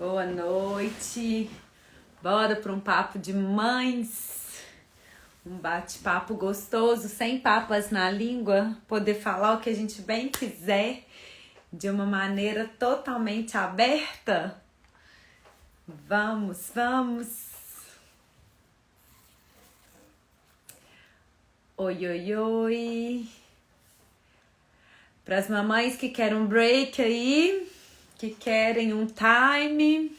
Boa noite. Bora para um papo de mães. Um bate-papo gostoso, sem papas na língua. Poder falar o que a gente bem quiser, de uma maneira totalmente aberta. Vamos. Oi, oi, oi. Para as mamães que querem um break aí, que querem um time,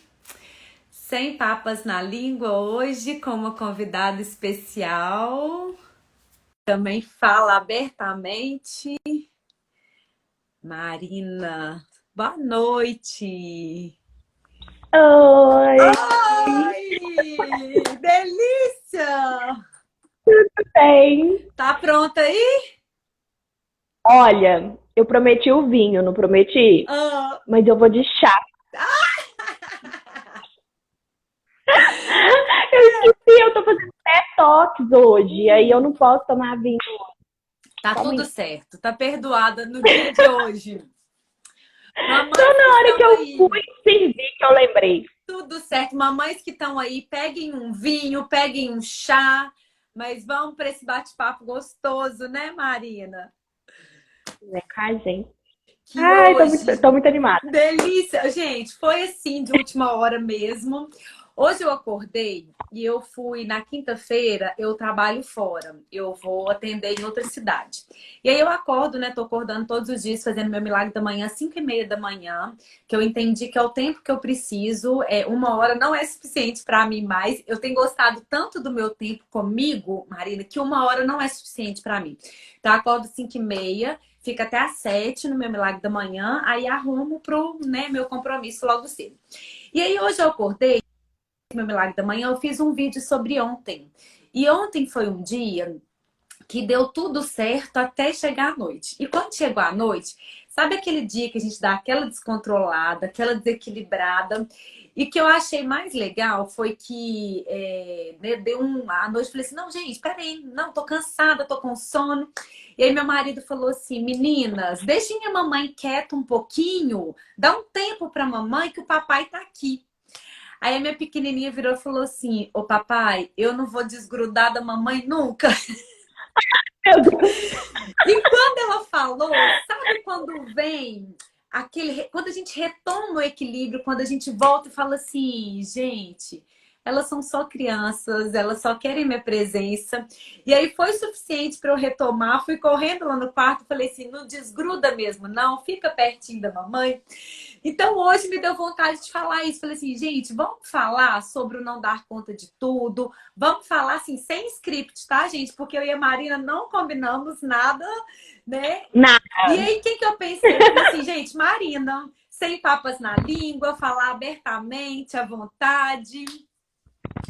sem papas na língua hoje, com uma convidada especial. Também fala abertamente. Marina, boa noite. Oi, Oi, delícia! tudo bem? Tá pronta aí? Olha, eu prometi o vinho, não prometi? Ah, Mas eu vou de chá. Eu esqueci, eu tô fazendo detox hoje, aí eu não posso tomar vinho. tá Calma tudo aí. certo, tá perdoada no dia de hoje. Só Mamães que na hora que estão eu aí, fui servir que eu lembrei. tudo certo. Mamães que estão aí, peguem um vinho, peguem um chá, mas vamos para esse bate-papo gostoso, né, Marina? Né, cá, gente? Que Ai, hoje, tô muito animada. delícia! Gente, foi assim de última hora mesmo. Hoje eu acordei e eu fui na quinta-feira, eu trabalho fora. Eu vou atender em outra cidade. E aí eu acordo, né? Tô acordando todos os dias, fazendo meu milagre da manhã, 5:30 da manhã, que eu entendi que é o tempo que eu preciso. 1 hora não é suficiente para mim mais. Eu tenho gostado tanto do meu tempo comigo, Marina, que 1 hora não é suficiente para mim. Então eu acordo 5:30. Fica até às 7 no meu milagre da manhã, aí arrumo pro, né, meu compromisso logo cedo. E aí hoje eu acordei, meu milagre da manhã, eu fiz um vídeo sobre ontem. E ontem foi um dia que deu tudo certo até chegar à noite. E quando chegou à noite, sabe aquele dia que a gente dá aquela descontrolada, aquela desequilibrada? E que eu achei mais legal foi que né, deu à noite, eu falei assim, não, gente, peraí, não, tô cansada, tô com sono. E aí meu marido falou assim, meninas, deixem a mamãe quieta um pouquinho, dá um tempo pra mamãe que o papai tá aqui. Aí a minha pequenininha virou e falou assim, ô papai, eu não vou desgrudar da mamãe nunca. Meu Deus. E quando ela falou, sabe quando vem quando a gente retoma o equilíbrio, quando a gente volta e fala assim, gente, elas são só crianças, elas só querem minha presença. E aí foi suficiente para eu retomar, fui correndo lá no quarto, falei assim, não desgruda mesmo, não, fica pertinho da mamãe. Então hoje me deu vontade de falar isso. Falei assim, gente, vamos falar sobre o não dar conta de tudo. Vamos falar assim, sem script, tá, gente? Porque eu e a Marina não combinamos nada, né? E Nada. aí, o que que eu pensei? Eu falei assim, gente, Marina, sem papas na língua, falar abertamente, à vontade,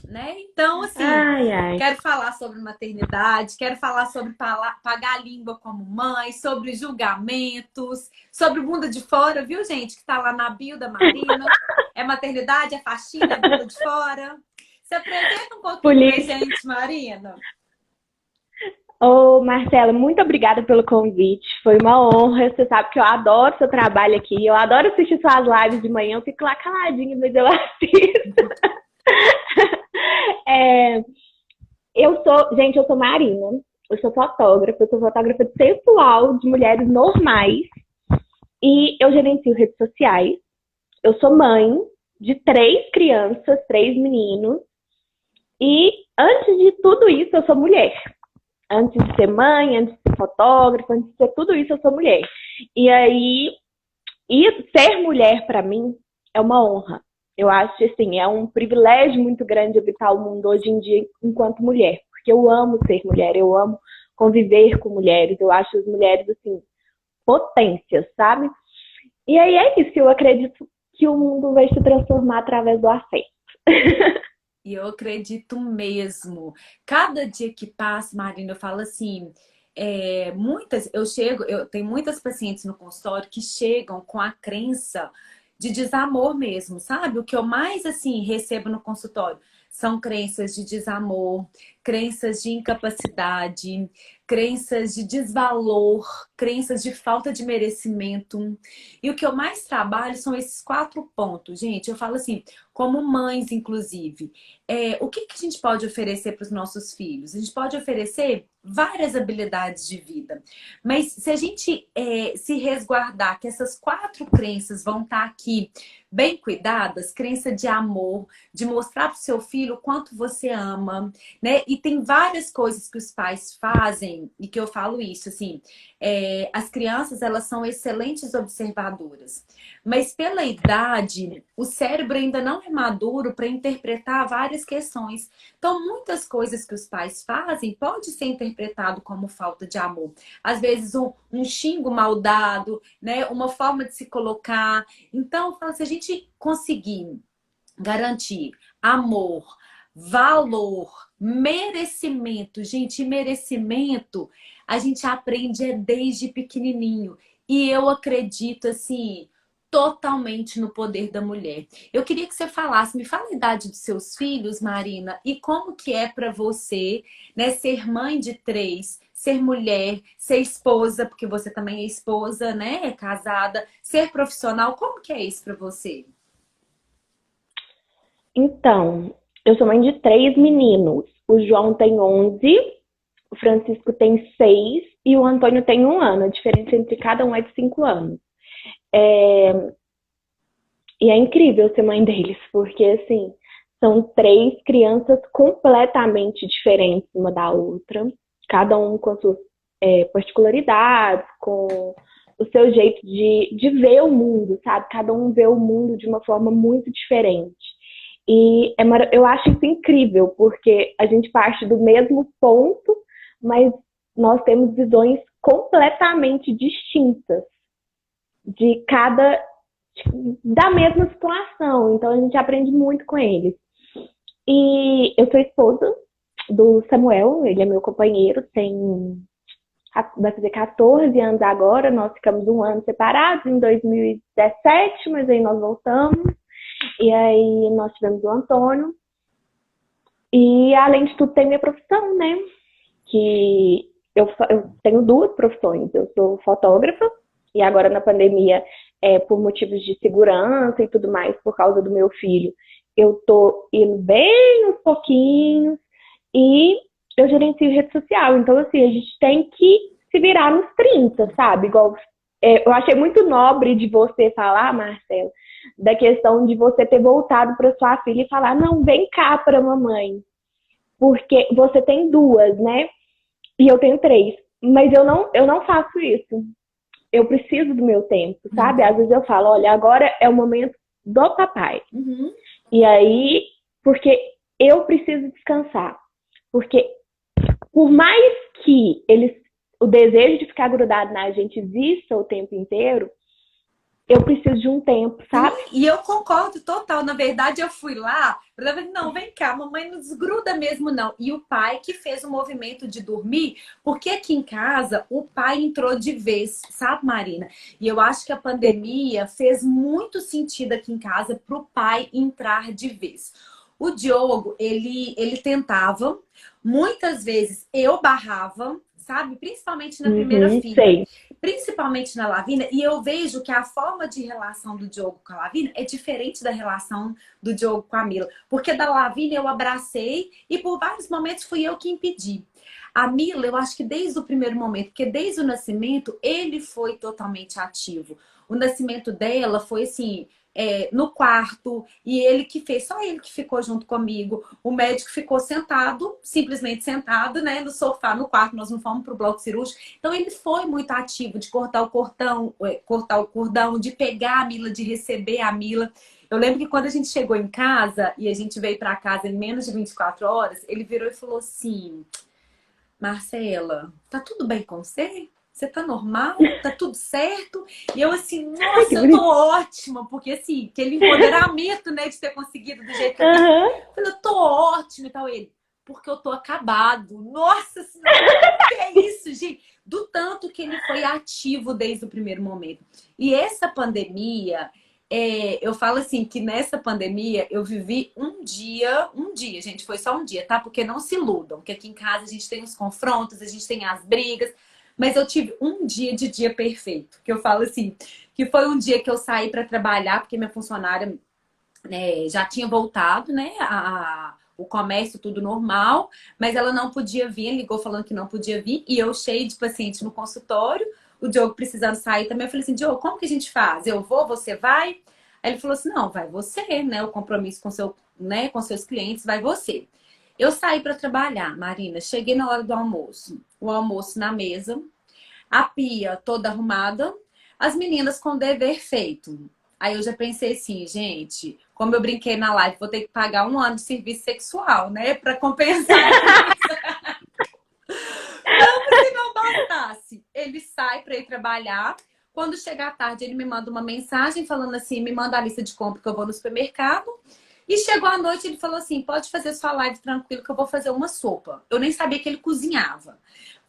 né? Então, assim, Ai, ai. quero falar sobre maternidade, quero falar sobre pagar a língua como mãe, sobre julgamentos, sobre o bunda de fora, viu, gente? Que tá lá na bio da Marina. É maternidade, é faxina, é bunda de fora. Se apresenta um pouquinho pra Polícia. gente, Marina. Ô, Marcela, muito obrigada pelo convite. Foi uma honra. Você sabe que eu adoro seu trabalho aqui. Eu adoro assistir suas lives de manhã. Eu fico lá caladinha, mas eu assisto. É, eu sou Marina. Eu sou fotógrafa. Eu sou fotógrafa sensual de mulheres normais. E eu gerencio redes sociais. Eu sou mãe de 3 crianças, 3 meninos. E antes de tudo isso, eu sou mulher. Antes de ser mãe, antes de ser fotógrafa, antes de ser tudo isso, eu sou mulher. E aí, ser mulher para mim é uma honra. Eu acho que assim, é um privilégio muito grande habitar o mundo hoje em dia enquanto mulher, porque eu amo ser mulher, eu amo conviver com mulheres, eu acho as mulheres assim potências, sabe? E aí é isso, eu acredito que o mundo vai se transformar através do afeto. E eu acredito mesmo. Cada dia que passa, Marina, eu falo assim, eu tenho muitas pacientes no consultório que chegam com a crença de desamor mesmo, sabe? O que eu mais assim recebo no consultório são crenças de desamor, crenças de incapacidade, crenças de desvalor, crenças de falta de merecimento. E o que eu mais trabalho são esses 4 pontos, gente. Eu falo assim, como mães, inclusive, o que que a gente pode oferecer para os nossos filhos? A gente pode oferecer várias habilidades de vida, mas se a gente se resguardar que essas 4 crenças vão estar aqui bem cuidadas, crença de amor, de mostrar para o seu filho o quanto você ama, né? E tem várias coisas que os pais fazem e que eu falo isso, assim, as crianças, elas são excelentes observadoras, mas pela idade, o cérebro ainda não é maduro para interpretar várias questões. Então, muitas coisas que os pais fazem pode ser interpretado como falta de amor. Às vezes, um xingo mal dado, né? Uma forma de se colocar. Então, se a gente conseguir garantir amor, valor, merecimento, gente, merecimento, a gente aprende desde pequenininho. E eu acredito, assim, totalmente no poder da mulher. Eu queria que você falasse, me fala a idade dos seus filhos, Marina, e como que é para você, né, ser mãe de 3, ser mulher, ser esposa, porque você também é esposa, né, é casada, ser profissional, como que é isso para você? Então, eu sou mãe de 3 meninos. O João tem 11, o Francisco tem 6 e o Antônio tem 1 ano. A diferença entre cada um é de 5 anos. É... E é incrível ser mãe deles, porque, assim, são 3 crianças completamente diferentes uma da outra. Cada um com suas particularidades, com o seu jeito de ver o mundo, sabe? Cada um vê o mundo de uma forma muito diferente. E eu acho isso incrível, porque a gente parte do mesmo ponto, mas nós temos visões completamente distintas de cada da mesma situação. Então a gente aprende muito com eles. E eu sou esposa do Samuel, ele é meu companheiro, vai fazer 14 anos agora. Nós ficamos 1 ano separados em 2017, mas aí nós voltamos. E aí nós tivemos o Antônio. E além de tudo tem minha profissão, né? Que eu tenho 2 profissões. Eu sou fotógrafa e agora na pandemia, por motivos de segurança e tudo mais, por causa do meu filho, eu tô indo bem uns pouquinhos e eu gerencio rede social. Então, assim, a gente tem que se virar nos 30, sabe? Igual, eu achei muito nobre de você falar, Marcelo, da questão de você ter voltado para sua filha e falar, não, vem cá para mamãe. Porque você tem 2, né? E eu tenho 3. Mas eu não faço isso. Eu preciso do meu tempo, sabe? Às vezes eu falo, olha, agora é o momento do papai. Uhum. E aí, porque eu preciso descansar. Porque por mais que o desejo de ficar grudado na gente exista o tempo inteiro, eu preciso de um tempo, sabe? Sim, e eu concordo total. Na verdade, eu fui lá, eu falei, não, vem cá, mamãe não desgruda mesmo, não. E o pai que fez o movimento de dormir, porque aqui em casa o pai entrou de vez, sabe, Marina? E eu acho que a pandemia fez muito sentido aqui em casa para o pai entrar de vez. O Diogo, ele tentava, muitas vezes eu barrava, sabe? Principalmente na primeira filha. Sei. Principalmente na Lavínia, e eu vejo que a forma de relação do Diogo com a Lavínia é diferente da relação do Diogo com a Mila. Porque da Lavínia eu abracei e por vários momentos fui eu que impedi. A Mila, eu acho que desde o primeiro momento, porque desde o nascimento ele foi totalmente ativo. O nascimento dela foi assim, no quarto, e ele que fez, só ele que ficou junto comigo. O médico ficou sentado, simplesmente sentado, né, no sofá, no quarto, nós não fomos pro bloco cirúrgico. Então ele foi muito ativo de cortar o cordão, de pegar a Mila, de receber a Mila. Eu lembro que quando a gente chegou em casa e a gente veio para casa em menos de 24 horas, ele virou e falou assim: Marcela, tá tudo bem com você? Você tá normal? Tá tudo certo? E eu assim, nossa, eu tô ótima, porque assim, aquele empoderamento, né, de ter conseguido do jeito que eu quis. Eu falei, eu tô ótima e tal. Ele, porque eu tô acabado. Nossa senhora, que é isso, gente? Do tanto que ele foi ativo desde o primeiro momento. E essa pandemia, eu falo assim que nessa pandemia eu vivi um dia, gente, foi só um dia, tá? Porque não se iludam, porque aqui em casa a gente tem os confrontos, a gente tem as brigas, mas eu tive um dia de dia perfeito, que eu falo assim, que foi um dia que eu saí para trabalhar, porque minha funcionária já tinha voltado, né? O comércio, tudo normal, mas ela não podia vir, ligou falando que não podia vir, e eu cheio de paciente no consultório, o Diogo precisando sair também. Eu falei assim, Diogo, como que a gente faz? Eu vou, você vai? Aí ele falou assim, não, vai você, né? O compromisso com seu, né, com seus clientes, vai você. Eu saí para trabalhar, Marina, cheguei na hora do almoço, o almoço na mesa, a pia toda arrumada, as meninas com o dever feito. Aí eu já pensei assim, gente, como eu brinquei na live, vou ter que pagar um ano de serviço sexual, né? Para compensar. Como se não bastasse. Ele sai para ir trabalhar. Quando chega à tarde, ele me manda uma mensagem falando assim, me manda a lista de compra que eu vou no supermercado. E chegou à noite, ele falou assim, pode fazer sua live tranquilo que eu vou fazer uma sopa. Eu nem sabia que ele cozinhava.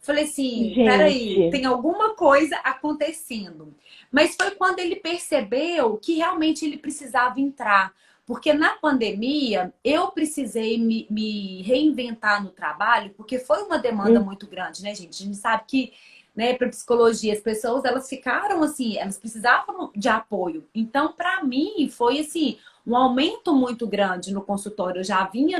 Falei assim, peraí, Gente, tem alguma coisa acontecendo. Mas foi quando ele percebeu que realmente ele precisava entrar. Porque na pandemia, eu precisei me reinventar no trabalho, porque foi uma demanda hum, muito grande, né, gente? A gente sabe que, né, para psicologia, as pessoas, elas ficaram assim, elas precisavam de apoio. Então, para mim, foi assim, um aumento muito grande no consultório. Eu já vinha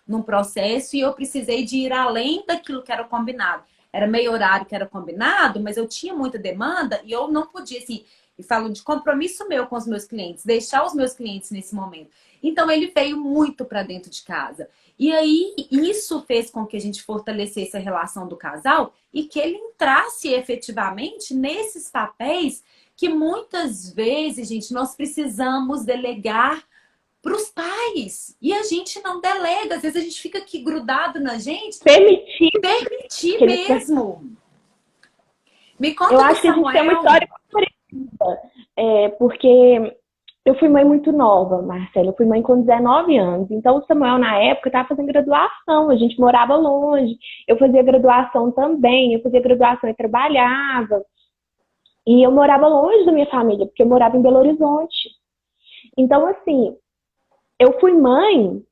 num processo e eu precisei de ir além daquilo que era combinado. Era meio horário que era combinado, mas eu tinha muita demanda e eu não podia, assim, e falo de compromisso meu com os meus clientes, deixar os meus clientes nesse momento. Então ele veio muito para dentro de casa. E aí isso fez com que a gente fortalecesse a relação do casal e que ele entrasse efetivamente nesses papéis que muitas vezes, gente, nós precisamos delegar para os pais. E a gente não delega, às vezes a gente fica aqui grudado na gente, permitir permitir que eles. mesmo. Me Eu conta do acho que a gente tem uma Samuel. história parecida. Porque eu fui mãe muito nova, Marcela. Eu fui mãe com 19 anos. Então, o Samuel, na época, estava fazendo graduação. A gente morava longe. Eu fazia graduação também. Eu fazia graduação e trabalhava. E eu morava longe da minha família, porque eu morava em Belo Horizonte. Então, assim, eu fui mãe.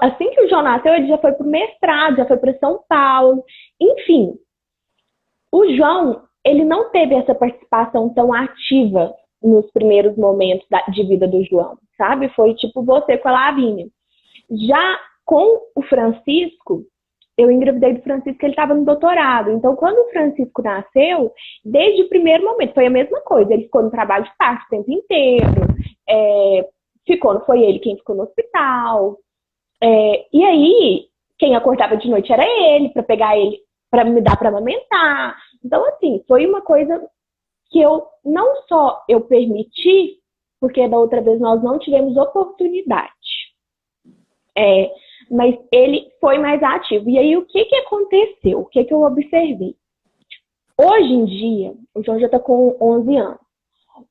Assim que o João nasceu, ele já foi para o mestrado, já foi para São Paulo. Enfim, o João, ele não teve essa participação tão ativa nos primeiros momentos de vida do João, sabe? Foi tipo você com a Lavínia. Já com o Francisco, eu engravidei do Francisco, ele estava no doutorado. Então, quando o Francisco nasceu, desde o primeiro momento, foi a mesma coisa. Ele ficou no trabalho de parto o tempo inteiro. Foi ele quem ficou no hospital. E aí, quem acordava de noite era ele, para pegar ele, para me dar para amamentar. Então, assim, foi uma coisa que não só eu permiti, porque da outra vez nós não tivemos oportunidade, mas ele foi mais ativo. E aí, o que aconteceu? O que eu observei? Hoje em dia, o João já está com 11 anos.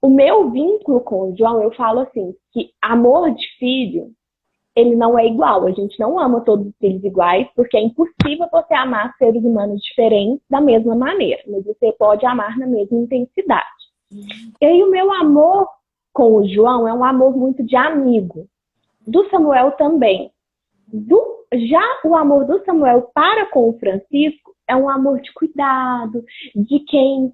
O meu vínculo com o João, eu falo assim, que amor de filho, ele não é igual. A gente não ama todos os filhos iguais, porque é impossível você amar seres humanos diferentes da mesma maneira. Mas você pode amar na mesma intensidade. E aí o meu amor com o João é um amor muito de amigo. Do Samuel também. Já o amor do Samuel para com o Francisco é um amor de cuidado, de quem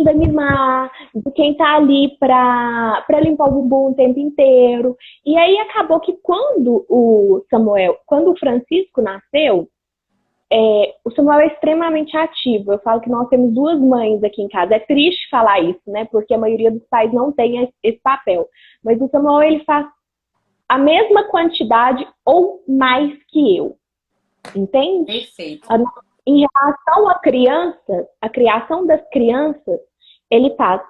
vai mimar, de quem tá ali pra limpar o bumbum o tempo inteiro. E aí acabou que quando o Francisco nasceu, o Samuel é extremamente ativo. Eu falo que nós temos duas mães aqui em casa. É triste falar isso, né? Porque a maioria dos pais não tem esse papel. Mas o Samuel, ele faz a mesma quantidade ou mais que eu. Entende? Perfeito. Em relação à criança, a criação das crianças, ele faz.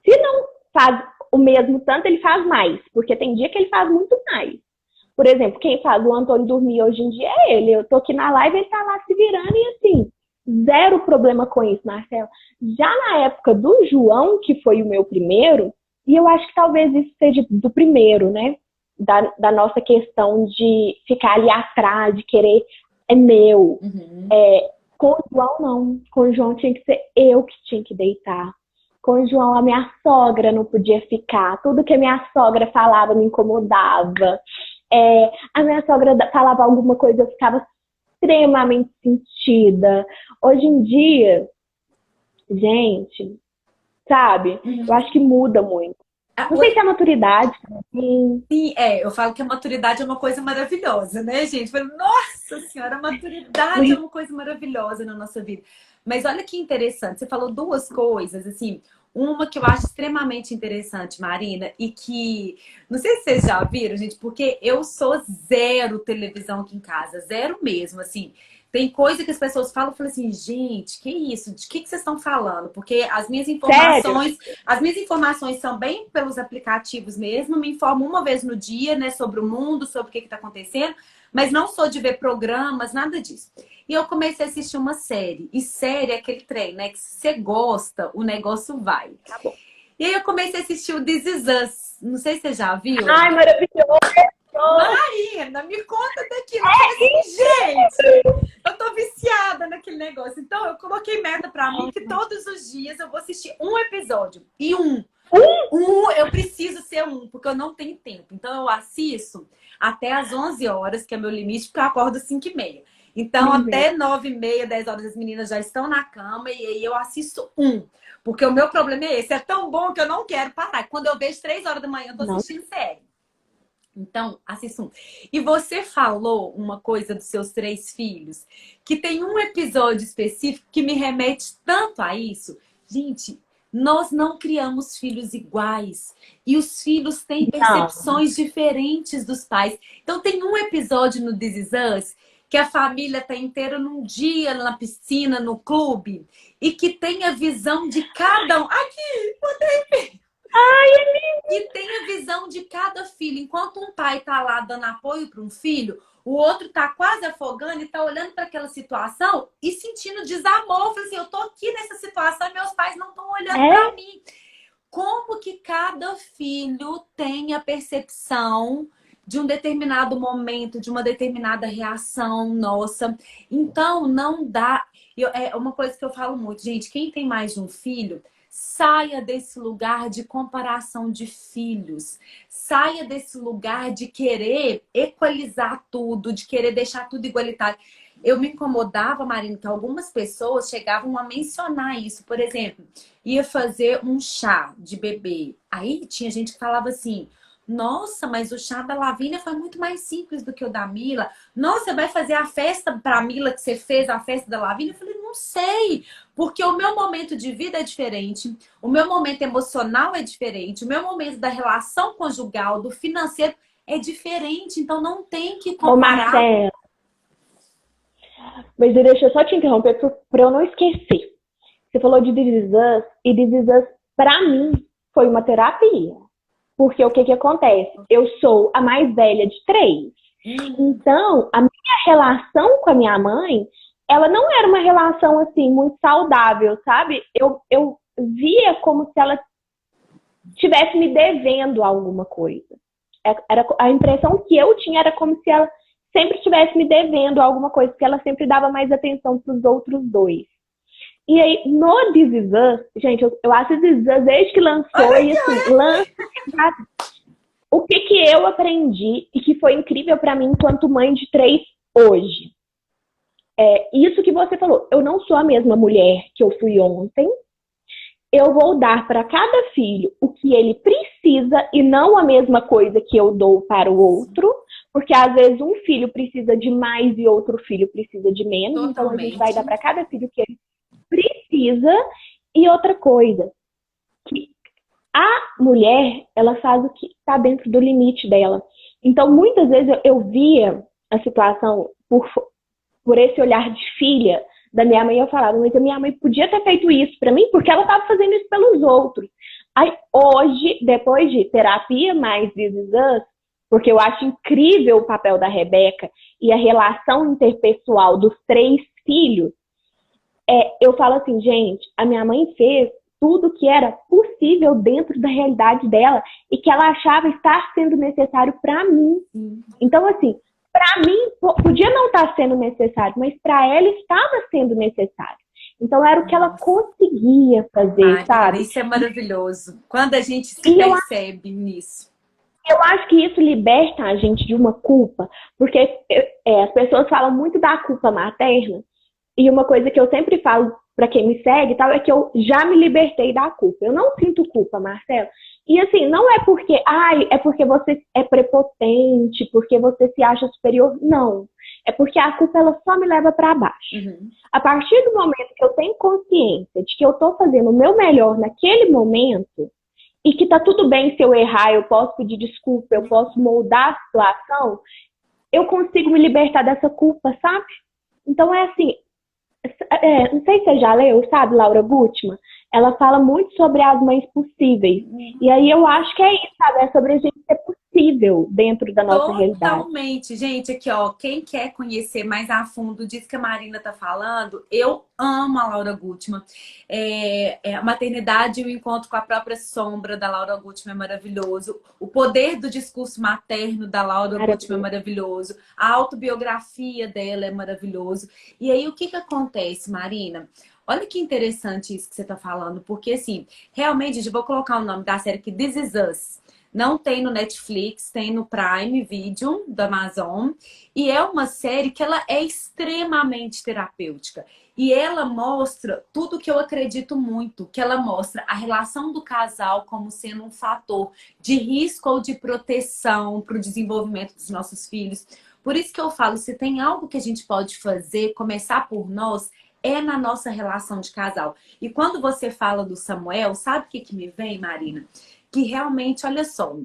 Se não faz o mesmo tanto, ele faz mais. Porque tem dia que ele faz muito mais. Por exemplo, quem faz o Antônio dormir hoje em dia é ele. Eu tô aqui na live, ele tá lá se virando e assim, zero problema com isso, Marcelo. Já na época do João, que foi o meu primeiro, e eu acho que talvez isso seja do primeiro, né? Da nossa questão de ficar ali atrás, de querer é meu. Uhum. Com o João, não. Com o João tinha que ser eu que tinha que deitar. com o João, a minha sogra não podia ficar. Tudo que a minha sogra falava me incomodava. A minha sogra falava alguma coisa, eu ficava extremamente sentida. Hoje em dia, gente, sabe? Eu acho que muda muito. Não sei se é a maturidade. Sim, eu falo que a maturidade é uma coisa maravilhosa, né, gente? Eu falo, nossa senhora, a maturidade é uma coisa maravilhosa na nossa vida. Mas olha que interessante, você falou duas coisas, assim, uma que eu acho extremamente interessante, Marina, e que, não sei se vocês já viram, gente, porque eu sou zero televisão aqui em casa, zero mesmo, assim. Tem coisa que as pessoas falam, eu falo assim, gente, que isso? De que vocês estão falando? Porque Sério? as minhas informações são bem pelos aplicativos mesmo, me informo uma vez no dia, né, sobre o mundo, sobre o que está acontecendo, mas não sou de ver programas, nada disso. E eu comecei a assistir uma série, e série é aquele trem, né, que se você gosta, o negócio vai. Tá bom. E aí eu comecei a assistir o This Is Us, não sei se você já viu. Ai, maravilhoso! Marina, me conta daquilo. Eu falei assim, gente, eu tô viciada naquele negócio. Então, eu coloquei meta pra mim que todos os dias eu vou assistir um episódio. E eu preciso ser porque eu não tenho tempo. Então, eu assisto até às 11 horas, que é meu limite, porque eu acordo às 5h30. Então, até 9h30, 10 horas, as meninas já estão na cama e aí eu assisto Porque o meu problema é esse. É tão bom que eu não quero parar. Quando eu vejo 3 horas da manhã, eu tô assistindo série. Então, assista E você falou uma coisa dos seus 3 filhos, que tem um episódio específico que me remete tanto a isso. Gente, nós não criamos filhos iguais. E os filhos têm percepções diferentes dos pais. Então, tem um episódio no This Is Us que a família tá inteira num dia na piscina, no clube, e que tem a visão de cada um. Aqui, botei. E tem a visão de cada filho. Enquanto um pai tá lá dando apoio para um filho, o outro tá quase afogando e tá olhando para aquela situação e sentindo desamor. Falei assim, eu tô aqui nessa situação e meus pais não estão olhando para mim. Como que cada filho tem a percepção de um determinado momento, de uma determinada reação nossa. Então, não dá... É uma coisa que eu falo muito. Gente, quem tem mais de um filho... Saia desse lugar de comparação de filhos. Saia desse lugar de querer equalizar tudo, de querer deixar tudo igualitário. Eu me incomodava, Marina, que algumas pessoas chegavam a mencionar isso. Por exemplo, ia fazer um chá de bebê. Aí tinha gente que falava assim, nossa, mas o chá da Lavínia foi muito mais simples do que o da Mila. Nossa, você vai fazer a festa para a Mila que você fez, a festa da Lavínia? Eu falei, não sei, porque o meu momento de vida é diferente, o meu momento emocional é diferente, o meu momento da relação conjugal, do financeiro é diferente, então não tem que comparar. Ô, Marcela, mas deixa eu só te interromper para eu não esquecer. Você falou de This Is Us, e This Is Us, para mim, foi uma terapia. Porque o que acontece? Eu sou a mais velha de 3. Então, a minha relação com a minha mãe, ela não era uma relação, assim, muito saudável, sabe? Eu via como se ela estivesse me devendo alguma coisa. A impressão que eu tinha era como se ela sempre estivesse me devendo alguma coisa, porque ela sempre dava mais atenção para os outros 2. E aí, no This Is Us, gente, eu acho This Is Us desde que lançou, e assim, o que eu aprendi e que foi incrível pra mim enquanto mãe de 3 hoje. Isso que você falou, eu não sou a mesma mulher que eu fui ontem, eu vou dar para cada filho o que ele precisa e não a mesma coisa que eu dou para o outro, porque às vezes um filho precisa de mais e outro filho precisa de menos, Totalmente. Então a gente vai dar para cada filho o que ele precisa. E outra coisa, que a mulher, ela faz o que está dentro do limite dela. Então, muitas vezes eu via a situação por esse olhar de filha da minha mãe, eu falava, mas a minha mãe podia ter feito isso para mim, porque ela estava fazendo isso pelos outros. Aí, hoje, depois de terapia mais This Is Us, porque eu acho incrível o papel da Rebeca e a relação interpessoal dos 3 filhos, eu falo assim, gente, a minha mãe fez tudo que era possível dentro da realidade dela e que ela achava estar sendo necessário para mim. Então, assim, para mim, podia não estar sendo necessário, mas para ela estava sendo necessário. Então era o que ela Nossa, conseguia fazer, Marina, sabe? isso é maravilhoso. Quando a gente se E percebe nisso. eu acho que isso liberta a gente de uma culpa, porque as pessoas falam muito da culpa materna, e uma coisa que eu sempre falo para quem me segue e tal, é que eu já me libertei da culpa. Eu não sinto culpa, Marcelo. E assim, não é porque, ai, é porque você é prepotente, porque você se acha superior. Não. É porque a culpa ela só me leva para baixo. Uhum. A partir do momento que eu tenho consciência de que eu estou fazendo o meu melhor naquele momento, e que tá tudo bem se eu errar, eu posso pedir desculpa, eu posso moldar a situação, eu consigo me libertar dessa culpa, sabe? Então é assim, não sei se você já leu, sabe, Laura Gutman? Ela fala muito sobre as mães possíveis. E aí eu acho que é isso, sabe? É sobre a gente ser possível dentro da nossa realidade. Totalmente. Gente, aqui, ó, quem quer conhecer mais a fundo disso que a Marina tá falando, eu amo a Laura Gutman. A maternidade e o encontro com a própria sombra da Laura Gutman é maravilhoso. O poder do discurso materno da Laura Gutman é maravilhoso. A autobiografia dela é maravilhoso. E aí, o que que acontece, Marina? Olha que interessante isso que você tá falando, porque assim, realmente, eu vou colocar o nome da série aqui, This Is Us. Não tem no Netflix, tem no Prime Video da Amazon. E é uma série que ela é extremamente terapêutica. E ela mostra tudo que eu acredito muito, que ela mostra a relação do casal como sendo um fator de risco ou de proteção para o desenvolvimento dos nossos filhos. Por isso que eu falo, se tem algo que a gente pode fazer, começar por nós, é na nossa relação de casal. E quando você fala do Samuel, sabe o que que me vem, Marina? Que realmente, olha só,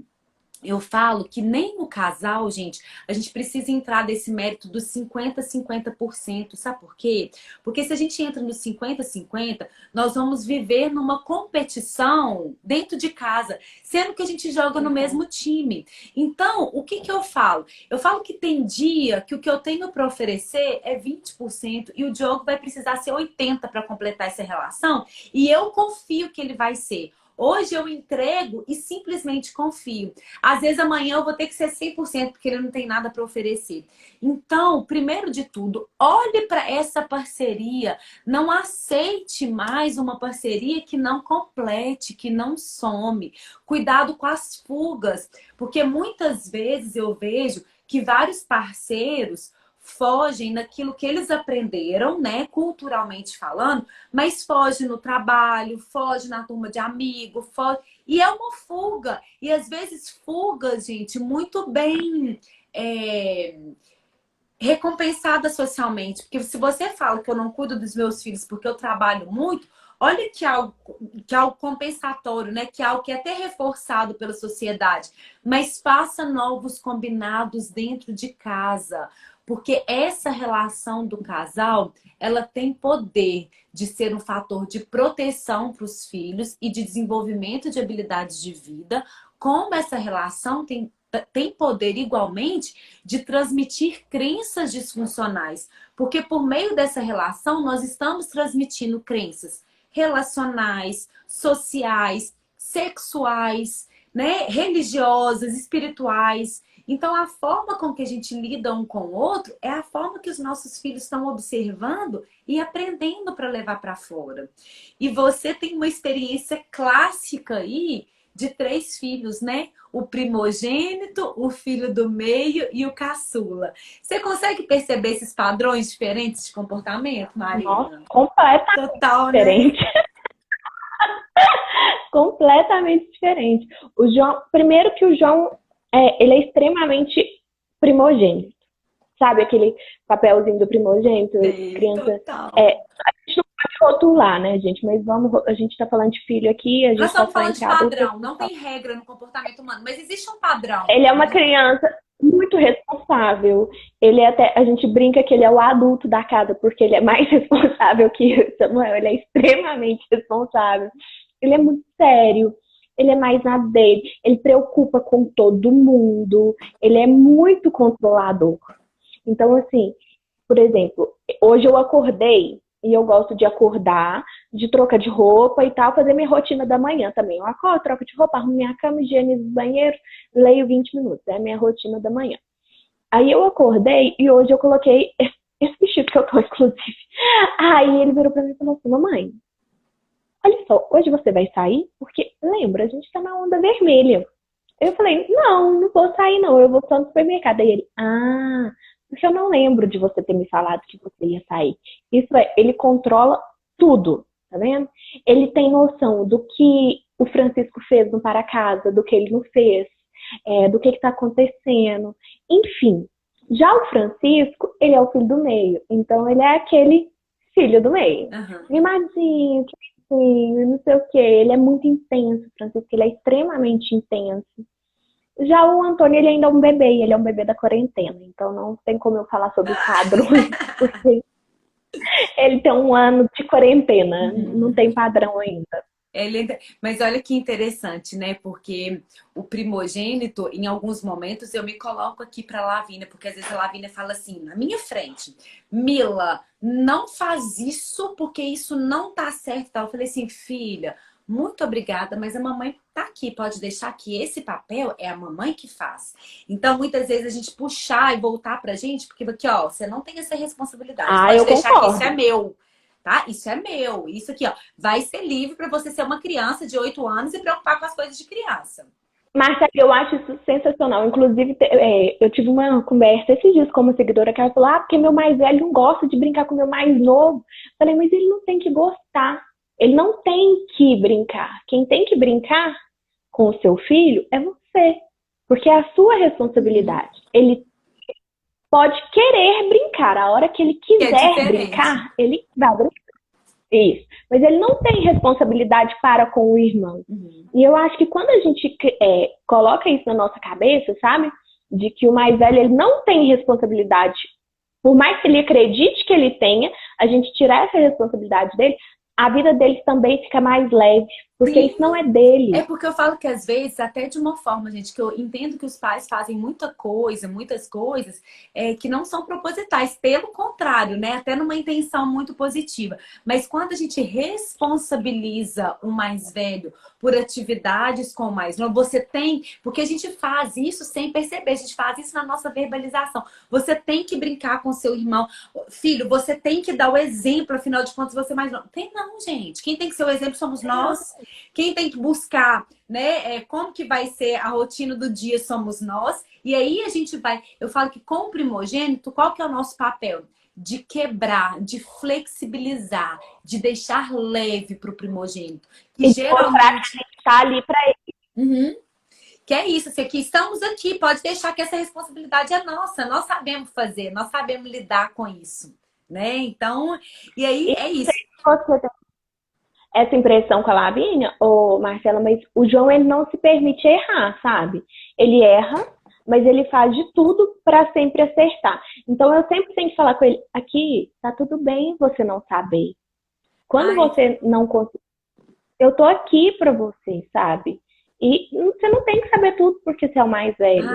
eu falo que nem no casal, gente, a gente precisa entrar desse mérito dos 50-50%. Sabe por quê? Porque se a gente entra nos 50-50, nós vamos viver numa competição dentro de casa, sendo que a gente joga no mesmo time. Então, o que que eu falo? Eu falo que tem dia que o que eu tenho para oferecer é 20% e o Diogo vai precisar ser 80% para completar essa relação, e eu confio que ele vai ser. Hoje eu entrego e simplesmente confio. Às vezes amanhã eu vou ter que ser 100% porque ele não tem nada para oferecer. Então, primeiro de tudo, olhe para essa parceria. Não aceite mais uma parceria que não complete, que não some. Cuidado com as fugas, porque muitas vezes eu vejo que vários parceiros fogem daquilo que eles aprenderam, né, culturalmente falando, mas foge no trabalho, foge na turma de amigo, foge... E é uma fuga. E às vezes fugas, gente, muito bem recompensada socialmente. Porque se você fala que eu não cuido dos meus filhos porque eu trabalho muito, olha que é algo compensatório, né? Que é algo que é até reforçado pela sociedade. Mas faça novos combinados dentro de casa. Porque essa relação do casal, ela tem poder de ser um fator de proteção para os filhos e de desenvolvimento de habilidades de vida, como essa relação tem poder igualmente de transmitir crenças disfuncionais. Porque por meio dessa relação, nós estamos transmitindo crenças relacionais, sociais, sexuais, né, religiosas, espirituais. Então, a forma com que a gente lida um com o outro é a forma que os nossos filhos estão observando e aprendendo para levar para fora. E você tem uma experiência clássica aí de 3 filhos, né? O primogênito, o filho do meio e o caçula. Você consegue perceber esses padrões diferentes de comportamento, Nossa, Marina? completamente Total, né? diferente. Completamente diferente. O João, primeiro que o João, ele é extremamente primogênito. Sabe aquele papelzinho do primogênito? Sei, Criança. total. A gente não pode rotular, né, gente? Mas a gente tá falando de filho aqui, a Nós gente tá estamos falando falando entre de adultos. padrão, não tem regra no comportamento humano, mas existe um padrão, Ele é uma né? criança muito responsável. Ele é até, a gente brinca que ele é o adulto da casa, porque ele é mais responsável que o Samuel. Ele é extremamente responsável. Ele é muito sério. Ele é mais na dele. Ele preocupa com todo mundo. Ele é muito controlador. Então, assim, por exemplo, hoje eu acordei e eu gosto de acordar, de trocar de roupa e tal, fazer minha rotina da manhã também. Eu acordo, troco de roupa, arrumo minha cama, higienizo o banheiro, leio 20 minutos. É a minha rotina da manhã. Aí eu acordei e hoje eu coloquei esse vestido que eu tô, inclusive. Aí ele virou pra mim e falou assim, mamãe, olha só, hoje você vai sair? Porque, lembra, a gente tá na onda vermelha. Eu falei, não vou sair não, eu vou só no supermercado. Aí ele, porque eu não lembro de você ter me falado que você ia sair. Isso é, ele controla tudo, tá vendo? Ele tem noção do que o Francisco fez no para casa, do que ele não fez, do que tá acontecendo. Enfim, já o Francisco, ele é o filho do meio. Então, ele é aquele filho do meio. Mimadinho, não sei o quê. Ele é muito intenso, Francisco. Ele é extremamente intenso. Já o Antônio, ele ainda é um bebê. Ele é um bebê da quarentena. Então, não tem como eu falar sobre padrões. Porque ele tem 1 ano de quarentena. Não tem padrão ainda. Mas olha que interessante, né? Porque o primogênito, em alguns momentos, eu me coloco aqui para Lavínia, porque às vezes a Lavínia fala assim, na minha frente, Mila, não faz isso porque isso não tá certo. Eu falei assim, filha, muito obrigada, mas a mamãe tá aqui, pode deixar que esse papel é a mamãe que faz. Então, muitas vezes a gente puxar e voltar pra gente, porque aqui, ó, você não tem essa responsabilidade. Pode eu deixar concordo. que isso é meu. Tá? Isso é meu. Isso aqui, ó, vai ser livre para você ser uma criança de 8 anos e preocupar com as coisas de criança. Marcia, eu acho isso sensacional. Inclusive, eu tive uma conversa esses dias com uma seguidora que ela falou, porque meu mais velho não gosta de brincar com o meu mais novo. Eu falei, mas ele não tem que gostar. Ele não tem que brincar. Quem tem que brincar com o seu filho é você. Porque é a sua responsabilidade. Ele pode querer brincar. A hora que ele quiser brincar, ele vai brincar. Isso. Mas ele não tem responsabilidade para com o irmão. E eu acho que quando a gente coloca isso na nossa cabeça, sabe? De que o mais velho ele não tem responsabilidade. Por mais que ele acredite que ele tenha, a gente tirar essa responsabilidade dele, a vida deles também fica mais leve. Porque isso não é dele. É porque eu falo que às vezes, até de uma forma, gente, que eu entendo que os pais fazem muitas coisas que não são propositais. Pelo contrário, né? Até numa intenção muito positiva. Mas quando a gente responsabiliza o mais velho por atividades com o mais novo, você tem... Porque a gente faz isso sem perceber. A gente faz isso na nossa verbalização. Você tem que brincar com seu irmão. Filho, você tem que dar o exemplo, afinal de contas, você mais novo. Tem não, gente. Quem tem que ser o exemplo somos nós. Quem tem que buscar, né, como que vai ser a rotina do dia somos nós. E aí a gente vai... Eu falo que com o primogênito, qual que é o nosso papel? De quebrar, de flexibilizar, de deixar leve para o primogênito. Que geralmente que tá ali para ele. Que é isso, assim, que estamos aqui, pode deixar que essa responsabilidade é nossa. Nós sabemos fazer, nós sabemos lidar com isso, né? Então, e aí é isso. Você tem essa impressão com a Lavínia, Marcela, mas o João, ele não se permite errar, sabe? Ele erra, mas ele faz de tudo para sempre acertar. Então, eu sempre tenho que falar com ele, aqui, tá tudo bem você não saber. Quando você não consegue, eu tô aqui para você, sabe? E você não tem que saber tudo porque você é o mais velho.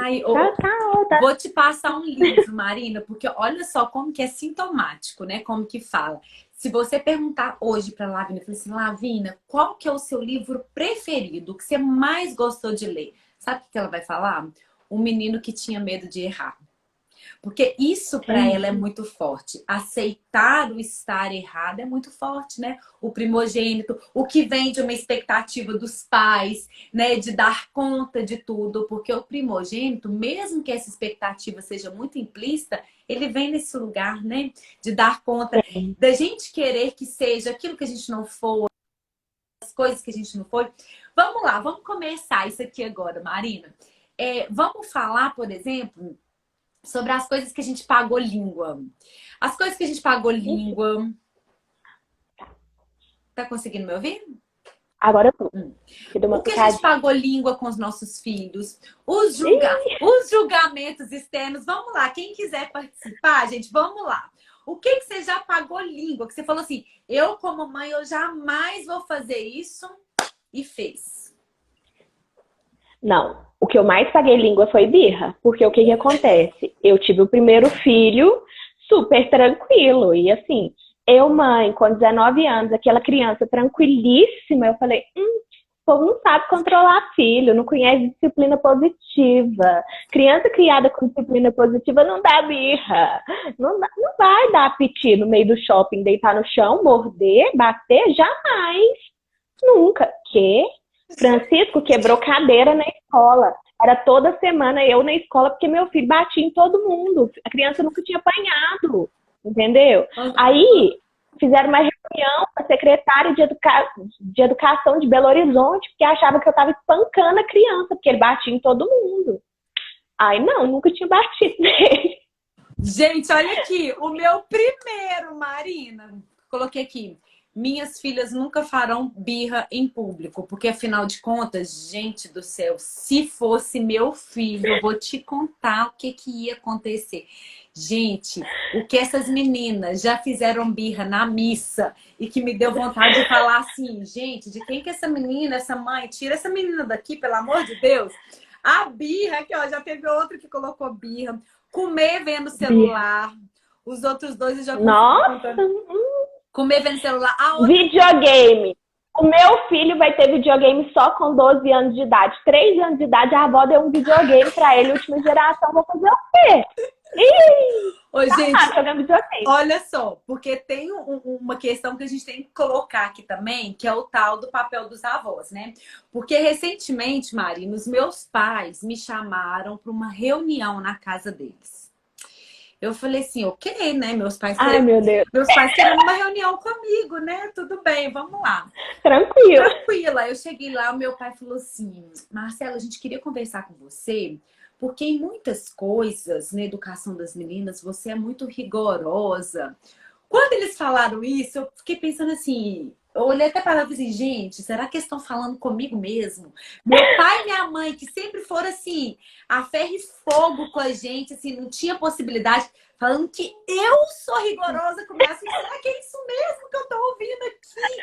Tá. Vou te passar um livro, Marina, porque olha só como que é sintomático, né? Como que fala. Se você perguntar hoje para Lavínia, eu assim, Lavínia, qual que é o seu livro preferido, o que você mais gostou de ler? Sabe o que ela vai falar? O Menino que Tinha Medo de Errar. Porque isso para ela é muito forte. Aceitar o estar errado é muito forte, né? O primogênito, o que vem de uma expectativa dos pais, né? De dar conta de tudo. Porque o primogênito, mesmo que essa expectativa seja muito implícita, ele vem nesse lugar, né? De dar conta, da gente querer que seja aquilo que a gente não for, as coisas que a gente não foi. Vamos lá, vamos começar isso aqui agora, Marina. Vamos falar, por exemplo, sobre as coisas que a gente pagou língua. As coisas que a gente pagou língua. Tá conseguindo me ouvir? Agora eu tô. O que a gente pagou língua com os nossos filhos. Os julgamentos externos. Vamos lá, quem quiser participar, gente, vamos lá. O que você já pagou língua? Que você falou assim, eu como mãe, eu jamais vou fazer isso e fez. Não. O que eu mais paguei língua foi birra. Porque o que acontece? Eu tive o primeiro filho super tranquilo. E assim, eu, mãe, com 19 anos, aquela criança tranquilíssima, eu falei, povo não sabe controlar filho, não conhece disciplina positiva. Criança criada com disciplina positiva não dá birra. Não vai dar piti no meio do shopping, deitar no chão, morder, bater, jamais. Nunca. Que? Francisco quebrou cadeira na escola. Era toda semana eu na escola, porque meu filho batia em todo mundo. A criança nunca tinha apanhado, entendeu? Aí fizeram uma reunião com a secretária de Educação de Belo Horizonte, porque achava que eu estava espancando a criança, porque ele batia em todo mundo. Aí não, nunca tinha batido nele. Gente, olha aqui, o meu primeiro, Marina, coloquei aqui. Minhas filhas nunca farão birra em público, porque afinal de contas, gente do céu, se fosse meu filho, eu vou te contar o que ia acontecer. Gente, o que essas meninas já fizeram birra na missa e que me deu vontade de falar assim, gente, de quem que é essa menina, essa mãe? Tira essa menina daqui, pelo amor de Deus. A birra, aqui ó, já teve outro que colocou birra. Comer vendo celular. Os outros dois eu já Nossa! Comer vendo celular. Videogame. O meu filho vai ter videogame só com 12 anos de idade. 3 anos de idade, a avó deu um videogame pra ele, última geração. Vou fazer o quê? Ô, gente, olha só, porque tem uma questão que a gente tem que colocar aqui também, que é o tal do papel dos avós, né? Porque recentemente, Marina, os meus pais me chamaram para uma reunião na casa deles. Eu falei assim, ok, né? Meus pais querendo uma reunião comigo, né? Tudo bem, vamos lá. Tranquila. Eu cheguei lá, o meu pai falou assim, Marcela, a gente queria conversar com você, porque em muitas coisas na educação das meninas, você é muito rigorosa. Quando eles falaram isso, eu fiquei pensando assim, eu olhei até para ela e falei assim, gente, será que eles estão falando comigo mesmo? Meu pai e minha mãe, que sempre foram assim, a ferro e fogo com a gente, assim, não tinha possibilidade, falando que eu sou rigorosa com ela. Assim, será que é isso mesmo que eu tô ouvindo aqui?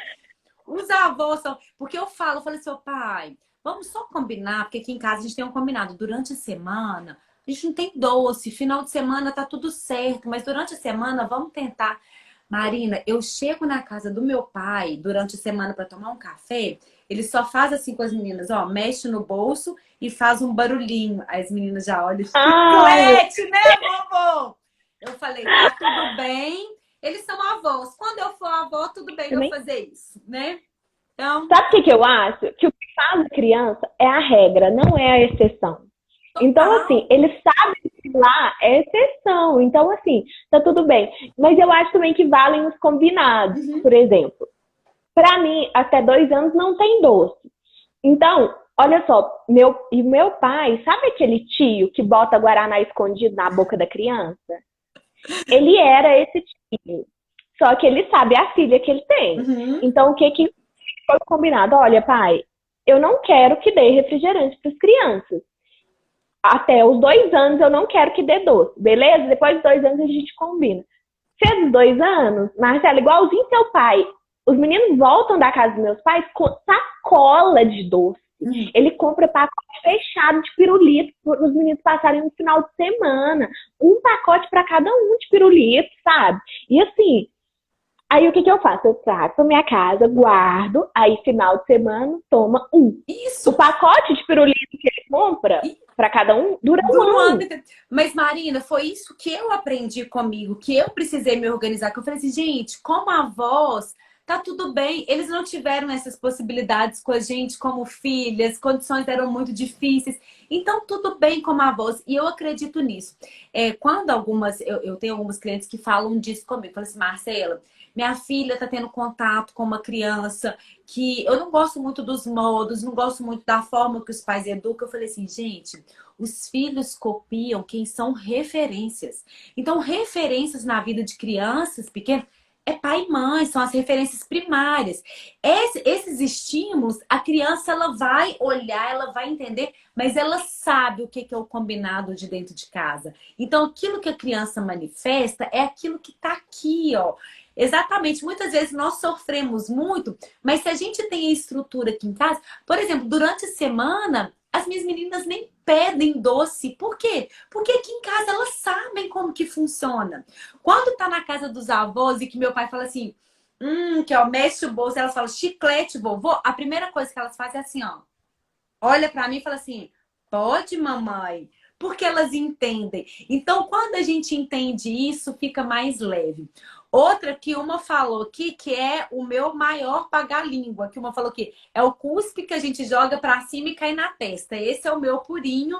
Os avós são... Porque eu falei assim, pai, vamos só combinar, porque aqui em casa a gente tem um combinado. Durante a semana, a gente não tem doce, final de semana tá tudo certo, mas durante a semana vamos tentar. Marina, eu chego na casa do meu pai durante a semana para tomar um café, ele só faz assim com as meninas, ó, mexe no bolso e faz um barulhinho. Aí as meninas já olham, chiclete, né, vovô? Eu falei, tá tudo bem, eles são avós. Quando eu for avó, tudo bem eu fazer isso, né? Então... Sabe o que eu acho? Que o que faz a criança é a regra, não é a exceção. Então, assim, eles sabem que lá é exceção. Então, assim, tá tudo bem. Mas eu acho também que valem os combinados. Por exemplo, pra mim, até 2 anos não tem doce. Então, olha só, meu pai, sabe aquele tio que bota guaraná escondido na boca da criança? Ele era esse tio. Só que ele sabe a filha que ele tem. Então, o que foi combinado? Olha, pai, eu não quero que dê refrigerante para as crianças. Até os 2 anos eu não quero que dê doce, beleza? Depois dos 2 anos a gente combina. Fez os 2 anos, Marcela, igualzinho seu pai. Os meninos voltam da casa dos meus pais com sacola de doce. Ele compra pacote fechado de pirulito para os meninos passarem no final de semana. Um pacote para cada um de pirulito, sabe? E assim, aí o que eu faço? Eu trago pra minha casa, guardo, aí final de semana toma um. Isso! O pacote de pirulito que ele compra para cada um dura um ano. Mas, Marina, foi isso que eu aprendi comigo, que eu precisei me organizar. Que eu falei assim, gente, como avós, tá tudo bem. Eles não tiveram essas possibilidades com a gente como filhas, condições eram muito difíceis. Então, tudo bem como avós. E eu acredito nisso. Quando eu tenho algumas clientes que falam disso comigo. Eu falo assim, Marcela, minha filha está tendo contato com uma criança que eu não gosto muito dos modos, não gosto muito da forma que os pais educam. Eu falei assim, gente, os filhos copiam quem são referências. Então, referências na vida de crianças pequenas é pai e mãe, são as referências primárias. Esses estímulos, a criança ela vai olhar, ela vai entender, mas ela sabe o que é o combinado de dentro de casa. Então, aquilo que a criança manifesta é aquilo que está aqui, ó. Exatamente. Muitas vezes nós sofremos muito, mas se a gente tem a estrutura aqui em casa, por exemplo, durante a semana, as minhas meninas nem pedem doce. Por quê? Porque aqui em casa elas sabem como que funciona. Quando tá na casa dos avós e que meu pai fala assim, Que é o mexe o bolso. Elas falam, chiclete, vovô. A primeira coisa que elas fazem é assim, ó. Olha pra mim e fala assim, pode, mamãe. Porque elas entendem. Então, quando a gente entende isso, fica mais leve. Outra que uma falou aqui, que é o meu maior paga-língua, que uma falou que é o cuspe que a gente joga pra cima e cai na testa. Esse é o meu purinho,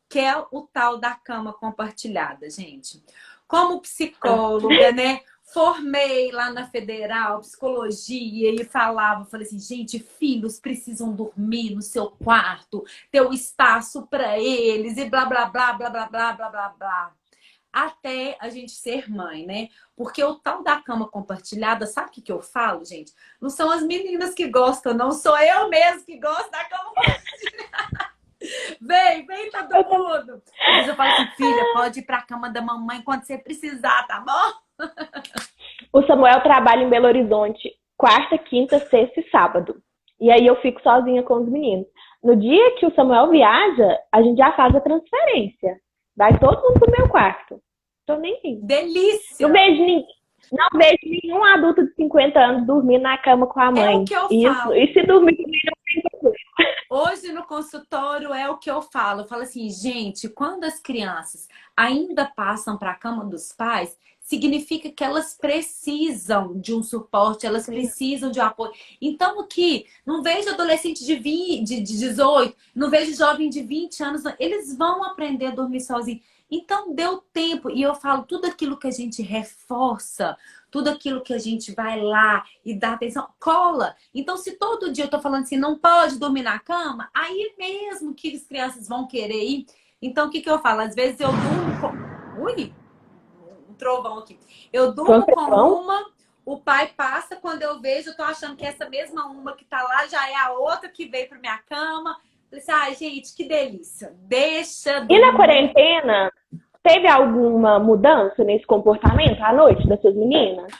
que é o tal da cama compartilhada, gente. Como psicóloga, né? Formei lá na Federal, psicologia, e falei assim, gente, filhos precisam dormir no seu quarto, ter o espaço para eles, e blá, blá, blá, blá, blá, blá, blá, blá, blá. Até a gente ser mãe, né? Porque o tal da cama compartilhada, sabe o que eu falo, gente? Não são as meninas que gostam, não, sou eu mesmo que gosto da cama compartilhada. Vem todo mundo. Às vezes eu falo assim, filha, pode ir pra cama da mamãe quando você precisar, tá bom? O Samuel trabalha em Belo Horizonte quarta, quinta, sexta e sábado. E aí eu fico sozinha com os meninos. No dia que o Samuel viaja, a gente já faz a transferência. Vai todo mundo pro meu quarto. Tô nem aí. Delícia! Não vejo nenhum adulto de 50 anos dormir na cama com a mãe. É o que eu Isso. falo. E se dormir comigo, não tem problema. Hoje no consultório é o que eu falo. Eu falo assim, gente, quando as crianças ainda passam para a cama dos pais, significa que elas precisam de um suporte, elas precisam de um apoio. Então, aqui, não vejo adolescente de 18, não vejo jovem de 20 anos, eles vão aprender a dormir sozinhos. Então, deu tempo. E eu falo, tudo aquilo que a gente reforça, tudo aquilo que a gente vai lá e dá atenção, cola. Então, se todo dia eu tô falando assim, não pode dormir na cama, aí mesmo que as crianças vão querer ir. Então, o que que eu falo? Às vezes eu durmo com... Ui! Um trovão aqui. Eu durmo com uma, o pai passa, quando eu vejo, eu tô achando que essa mesma uma que tá lá já é a outra que veio pra minha cama. Eu disse, ai, gente, que delícia. Deixa dormir. E na quarentena, teve alguma mudança nesse comportamento à noite das suas meninas?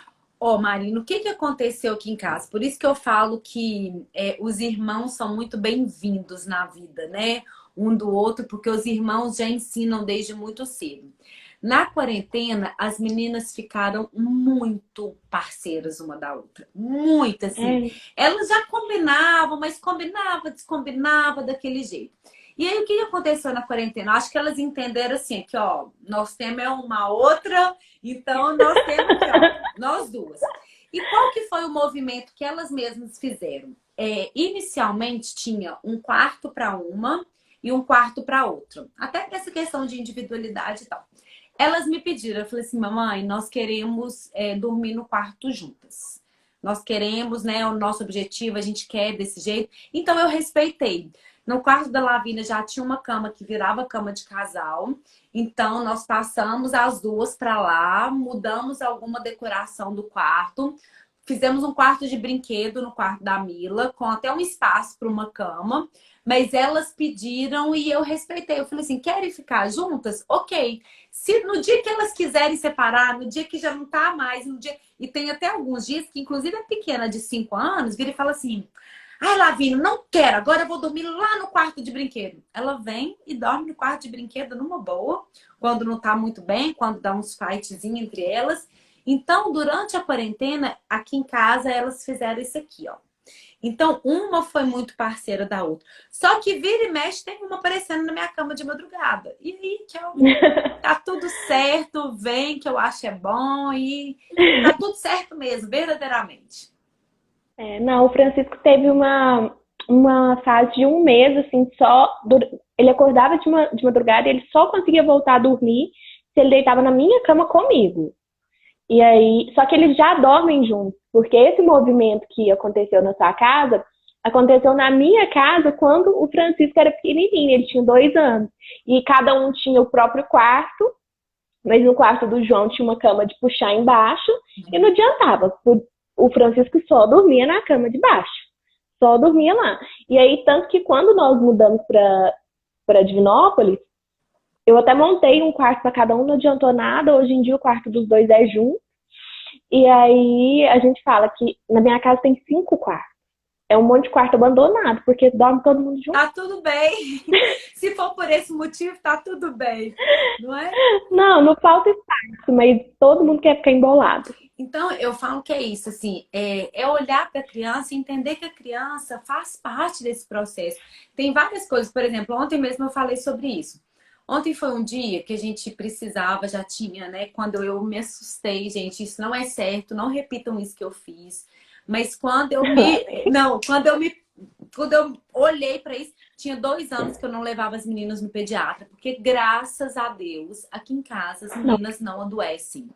Marina, o que que aconteceu aqui em casa? Por isso que eu falo que os irmãos são muito bem-vindos na vida, né? Um do outro, porque os irmãos já ensinam desde muito cedo. Na quarentena, as meninas ficaram muito parceiras uma da outra. Muito, assim. Elas já combinavam, mas combinava, descombinava daquele jeito. E aí, o que aconteceu na quarentena? Acho que elas entenderam assim, que, ó, nós temos uma outra, então nós temos aqui, ó, nós duas. E qual que foi o movimento que elas mesmas fizeram? Inicialmente, tinha um quarto para uma e um quarto para outra. Até essa questão de individualidade e tal. Elas me pediram, eu falei assim, mamãe, nós queremos dormir no quarto juntas. Nós queremos, né, o nosso objetivo, a gente quer desse jeito. Então, eu respeitei. No quarto da Lavínia já tinha uma cama que virava cama de casal. Então, nós passamos as duas para lá, mudamos alguma decoração do quarto. Fizemos um quarto de brinquedo no quarto da Mila, com até um espaço para uma cama. Mas elas pediram e eu respeitei. Eu falei assim, querem ficar juntas? Ok. Se no dia que elas quiserem separar, no dia que já não tá mais, no dia... E tem até alguns dias que, inclusive, a pequena de 5 anos vira e fala assim, ai, Lavínia, não quero, agora eu vou dormir lá no quarto de brinquedo. Ela vem e dorme no quarto de brinquedo numa boa, quando não tá muito bem, quando dá uns fightzinhos entre elas. Então, durante a quarentena, aqui em casa, elas fizeram isso aqui, ó. Então, uma foi muito parceira da outra. Só que vira e mexe, tem uma aparecendo na minha cama de madrugada. E aí, que tá tudo certo, vem, que eu acho bom, e tá tudo certo mesmo, verdadeiramente. Não, o Francisco teve uma fase de um mês, assim, ele acordava de madrugada e ele só conseguia voltar a dormir se ele deitava na minha cama comigo. E aí, só que eles já dormem juntos, porque esse movimento que aconteceu na sua casa, aconteceu na minha casa quando o Francisco era pequenininho, ele tinha 2 anos. E cada um tinha o próprio quarto, mas no quarto do João tinha uma cama de puxar embaixo, e não adiantava. O Francisco só dormia na cama de baixo. Só dormia lá. E aí, tanto que quando nós mudamos para Divinópolis, eu até montei um quarto para cada um, não adiantou nada. Hoje em dia o quarto dos dois é junto. E aí a gente fala que na minha casa tem 5 quartos. É um monte de quarto abandonado, porque dorme todo mundo junto. Tá tudo bem. Se for por esse motivo, tá tudo bem. Não é? Não falta espaço, mas todo mundo quer ficar embolado. Então, eu falo que é isso, assim, é olhar para a criança e entender que a criança faz parte desse processo. Tem várias coisas, por exemplo, ontem mesmo eu falei sobre isso. Ontem foi um dia que a gente precisava, já tinha, né? Quando eu me assustei, gente, isso não é certo, não repitam isso que eu fiz. Mas quando eu me. Não, quando eu olhei para isso, tinha 2 anos que eu não levava as meninas no pediatra, porque graças a Deus, aqui em casa, as Não. meninas não adoecem.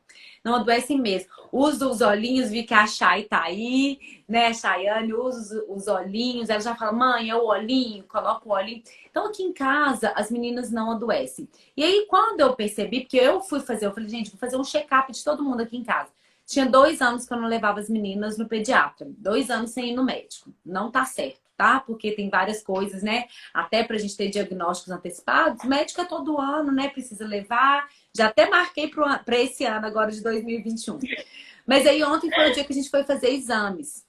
Não adoecem mesmo. Usa os olhinhos, vi que a Chay tá aí, né, a Chayane usa os olhinhos, ela já fala, mãe, é o olhinho, coloca o olhinho. Então, aqui em casa, as meninas não adoecem. E aí, quando eu percebi, porque eu fui fazer, eu falei, gente, vou fazer um check-up de todo mundo aqui em casa. Tinha 2 anos que eu não levava as meninas no pediatra. 2 anos sem ir no médico. Não tá certo, tá? Porque tem várias coisas, né? Até pra gente ter diagnósticos antecipados. Médico é todo ano, né? Precisa levar. Já até marquei para esse ano agora de 2021. Mas aí ontem foi o dia que a gente foi fazer exames.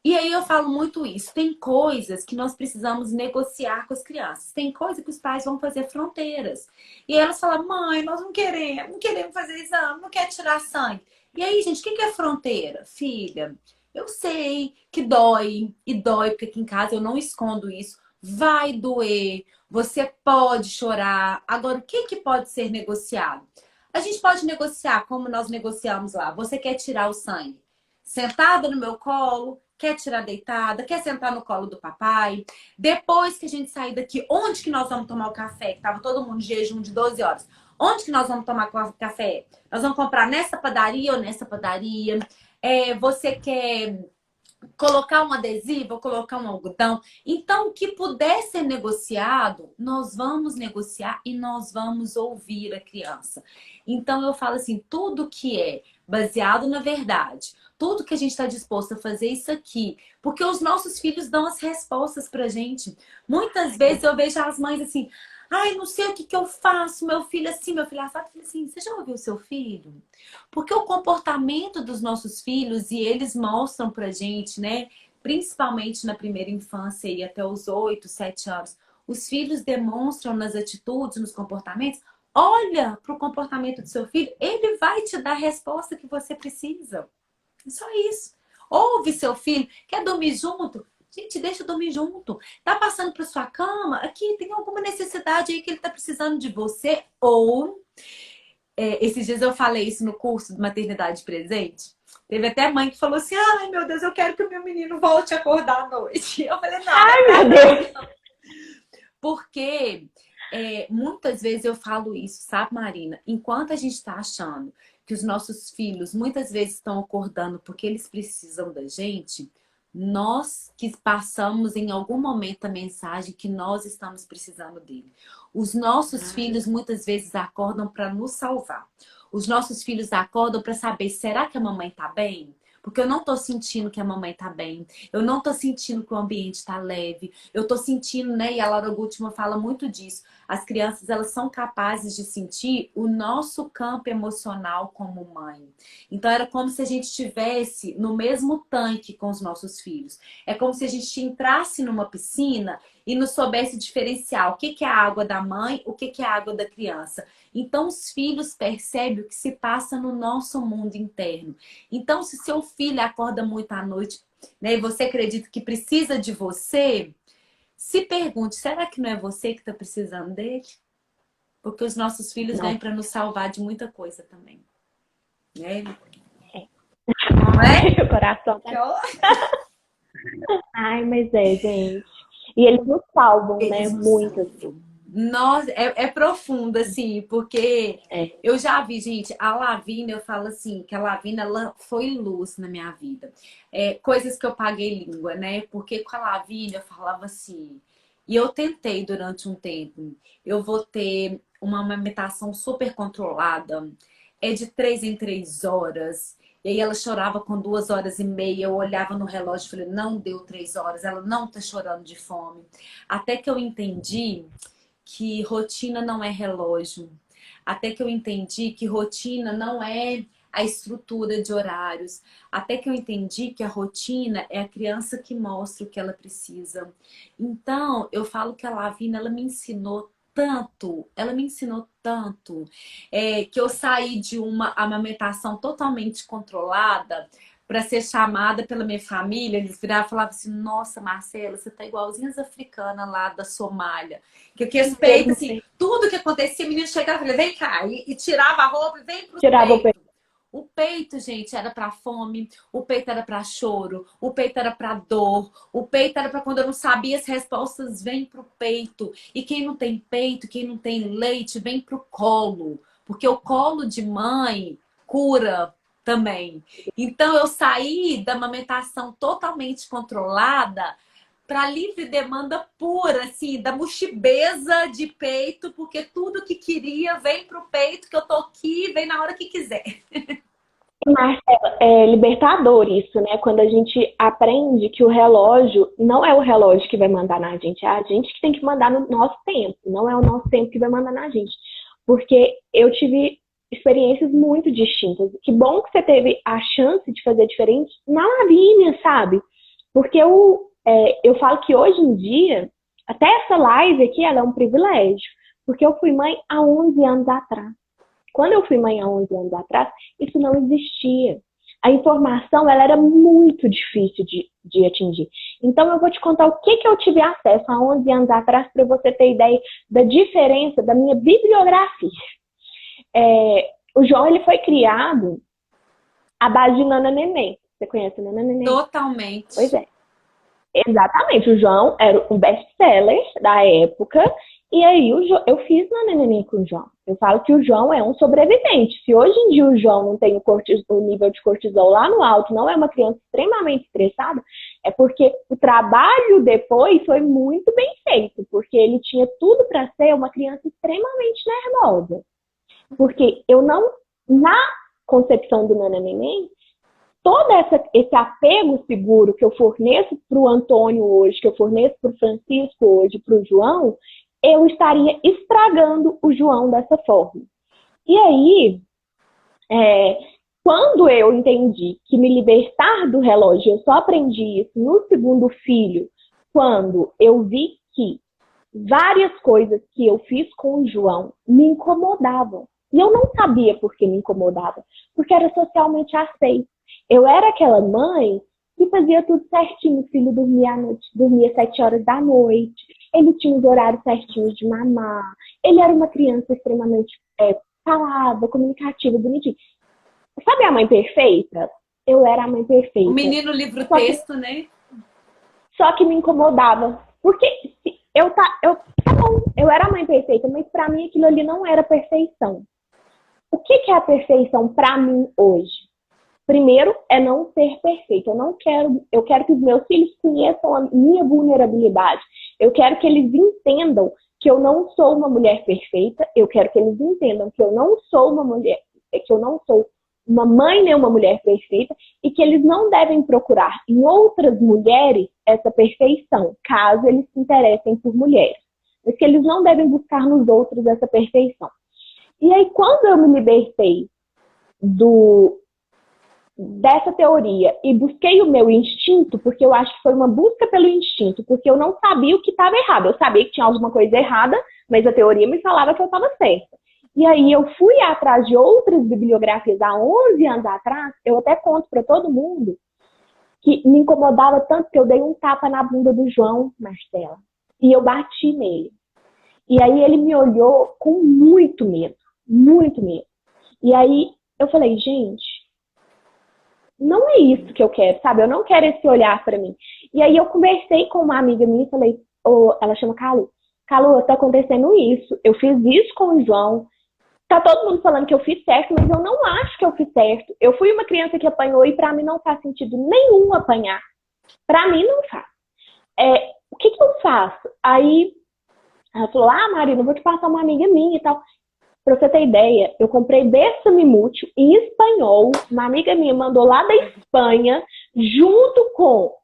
E aí eu falo muito isso. Tem coisas que nós precisamos negociar com as crianças. Tem coisa que os pais vão fazer fronteiras. E aí elas falam, mãe, nós não queremos fazer exame, não quer tirar sangue. E aí, gente, o que é fronteira? Filha, eu sei que dói, e dói, porque aqui em casa eu não escondo isso. Vai doer, você pode chorar. Agora, o que pode ser negociado? A gente pode negociar como nós negociamos lá. Você quer tirar o sangue? Sentada no meu colo, quer tirar deitada, quer sentar no colo do papai. Depois que a gente sair daqui, onde que nós vamos tomar o café? Que tava todo mundo em jejum de 12 horas. Onde que nós vamos tomar café? Nós vamos comprar nessa padaria ou nessa padaria? Você quer colocar um adesivo ou colocar um algodão? Então, o que puder ser negociado, nós vamos negociar e nós vamos ouvir a criança. Então, eu falo assim, tudo que é baseado na verdade, tudo que a gente está disposto a fazer isso aqui, porque os nossos filhos dão as respostas pra gente. Muitas vezes eu vejo as mães assim, ai, não sei o que eu faço, meu filho assim, meu filho assado. Eu falei assim, você já ouviu o seu filho? Porque o comportamento dos nossos filhos, e eles mostram pra gente, né? Principalmente na primeira infância e até os 8, 7 anos, os filhos demonstram nas atitudes, nos comportamentos. Olha para o comportamento do seu filho, ele vai te dar a resposta que você precisa. É só isso. Ouve seu filho, quer dormir junto? Gente, deixa eu dormir junto. Tá passando para sua cama? Aqui tem alguma necessidade aí que ele tá precisando de você? Ou esses dias eu falei isso no curso de maternidade presente. Teve até mãe que falou assim: ai meu Deus, eu quero que o meu menino volte a acordar à noite. Eu falei: não, Ai, meu Deus. porque muitas vezes eu falo isso, sabe, Marina? Enquanto a gente está achando que os nossos filhos muitas vezes estão acordando porque eles precisam da gente, nós que passamos em algum momento a mensagem que nós estamos precisando dele. Os nossos filhos muitas vezes acordam para nos salvar. Os nossos filhos acordam para saber, será que a mamãe tá bem? Porque eu não tô sentindo que a mamãe tá bem. Eu não tô sentindo que o ambiente tá leve. Eu tô sentindo, né? E a Laura Gutman fala muito disso. As crianças, elas são capazes de sentir o nosso campo emocional como mãe. Então, era como se a gente estivesse no mesmo tanque com os nossos filhos. É como se a gente entrasse numa piscina e não soubesse diferenciar o que é a água da mãe, o que é a água da criança. Então, os filhos percebem o que se passa no nosso mundo interno. Então, se seu filho acorda muito à noite, né, e você acredita que precisa de você, se pergunte, será que não é você que está precisando dele? Porque os nossos filhos vêm Não. para nos salvar de muita coisa também. Né? É. Não é? Ai, o coração tá. Ai, mas gente. E eles nos salvam, né? Eles nos Muitas vezes. salvam. Nossa, é profundo, assim, porque É. eu já vi, gente, a Lavínia, eu falo assim, que a Lavínia, ela foi luz na minha vida. Coisas que eu paguei língua, né? Porque com a Lavínia eu falava assim, e eu tentei durante um tempo, eu vou ter uma amamentação super controlada, de 3 em 3 horas. E aí ela chorava com 2 horas e meia, eu olhava no relógio e falei, não deu 3 horas, ela não tá chorando de fome. Até que eu entendi que rotina não é relógio. Até que eu entendi que rotina não é a estrutura de horários. Até que eu entendi que a rotina é a criança que mostra o que ela precisa. Então, eu falo que a Lavina, ela me ensinou tanto, que eu saí de uma amamentação totalmente controlada para ser chamada pela minha família. Eles viravam e falavam assim: Nossa, Marcela, você tá igualzinha as africanas lá da Somália. Que respeito, assim, tudo que acontecia, o menino chegava e falava: Vem cá, e tirava a roupa e vem pro Tirava o peito. O peito, gente, era para fome, o peito era para choro, o peito era para dor, o peito era para quando eu não sabia as respostas, vem pro peito. E quem não tem peito, quem não tem leite, vem pro colo, porque o colo de mãe cura também. Então eu saí da amamentação totalmente controlada para livre demanda pura, assim, da mochibeza de peito, porque tudo que queria vem pro peito, que eu tô aqui, vem na hora que quiser. Marcela, é libertador isso, né? Quando a gente aprende que o relógio não é o relógio que vai mandar na gente, é a gente que tem que mandar no nosso tempo, não é o nosso tempo que vai mandar na gente. Porque eu tive experiências muito distintas. Que bom que você teve a chance de fazer diferente na Lavínia, sabe? Porque eu falo que hoje em dia, até essa live aqui, ela é um privilégio. Porque eu fui mãe há 11 anos atrás. Quando eu fui mãe há 11 anos atrás, isso não existia. A informação ela era muito difícil de atingir. Então, eu vou te contar o que eu tive acesso há 11 anos atrás para você ter ideia da diferença da minha bibliografia. O João ele foi criado à base de Nana Neném. Você conhece a Nana Neném? Totalmente. Pois é. Exatamente. O João era um best-seller da época. E aí eu fiz Nana Neném com o João. Eu falo que o João é um sobrevivente. Se hoje em dia o João não tem o nível de cortisol lá no alto, não é uma criança extremamente estressada, é porque o trabalho depois foi muito bem feito. Porque ele tinha tudo para ser uma criança extremamente nervosa. Porque na concepção do Nana Neném, todo esse apego seguro que eu forneço para o Antônio hoje, que eu forneço para o Francisco hoje, para o João, eu estaria estragando o João dessa forma. E aí, quando eu entendi que me libertar do relógio, eu só aprendi isso no segundo filho, quando eu vi que várias coisas que eu fiz com o João me incomodavam. E eu não sabia por que me incomodava, porque era socialmente aceito. Eu era aquela mãe que fazia tudo certinho. O filho dormia à noite, dormia 7 horas da noite, ele tinha os horários certinhos de mamar, ele era uma criança extremamente falada, comunicativa, bonitinha. Sabe a mãe perfeita? Eu era a mãe perfeita. O menino livro-texto, né? Só que me incomodava. Porque tá bom, eu era a mãe perfeita, mas pra mim aquilo ali não era perfeição. O que é a perfeição pra mim hoje? Primeiro, é não ser perfeito. Eu quero que os meus filhos conheçam a minha vulnerabilidade. Eu quero que eles entendam que eu não sou uma mulher perfeita. Eu quero que eles entendam que eu não sou uma mulher, que eu não sou uma mãe nem uma mulher perfeita e que eles não devem procurar em outras mulheres essa perfeição, caso eles se interessem por mulheres. Mas que eles não devem buscar nos outros essa perfeição. E aí, quando eu me libertei dessa teoria e busquei o meu instinto, porque eu acho que foi uma busca pelo instinto, porque eu não sabia o que estava errado. Eu sabia que tinha alguma coisa errada, mas a teoria me falava que eu estava certa. E aí eu fui atrás de outras bibliografias há 11 anos atrás, eu até conto para todo mundo, que me incomodava tanto que eu dei um tapa na bunda do João, Marcela, e eu bati nele. E aí ele me olhou com muito medo, muito medo. E aí eu falei, gente, não é isso que eu quero, sabe? Eu não quero esse olhar pra mim. E aí eu conversei com uma amiga minha e falei, ela chama Calu. Calu, tá acontecendo isso. Eu fiz isso com o João. Tá todo mundo falando que eu fiz certo, mas eu não acho que eu fiz certo. Eu fui uma criança que apanhou e pra mim não faz sentido nenhum apanhar. Pra mim não faz. O que eu faço? Aí ela falou, Marina, eu vou te passar uma amiga minha e tal. Pra você ter ideia, eu comprei Bessame Mútil em espanhol. Uma amiga minha mandou lá da Espanha, junto com...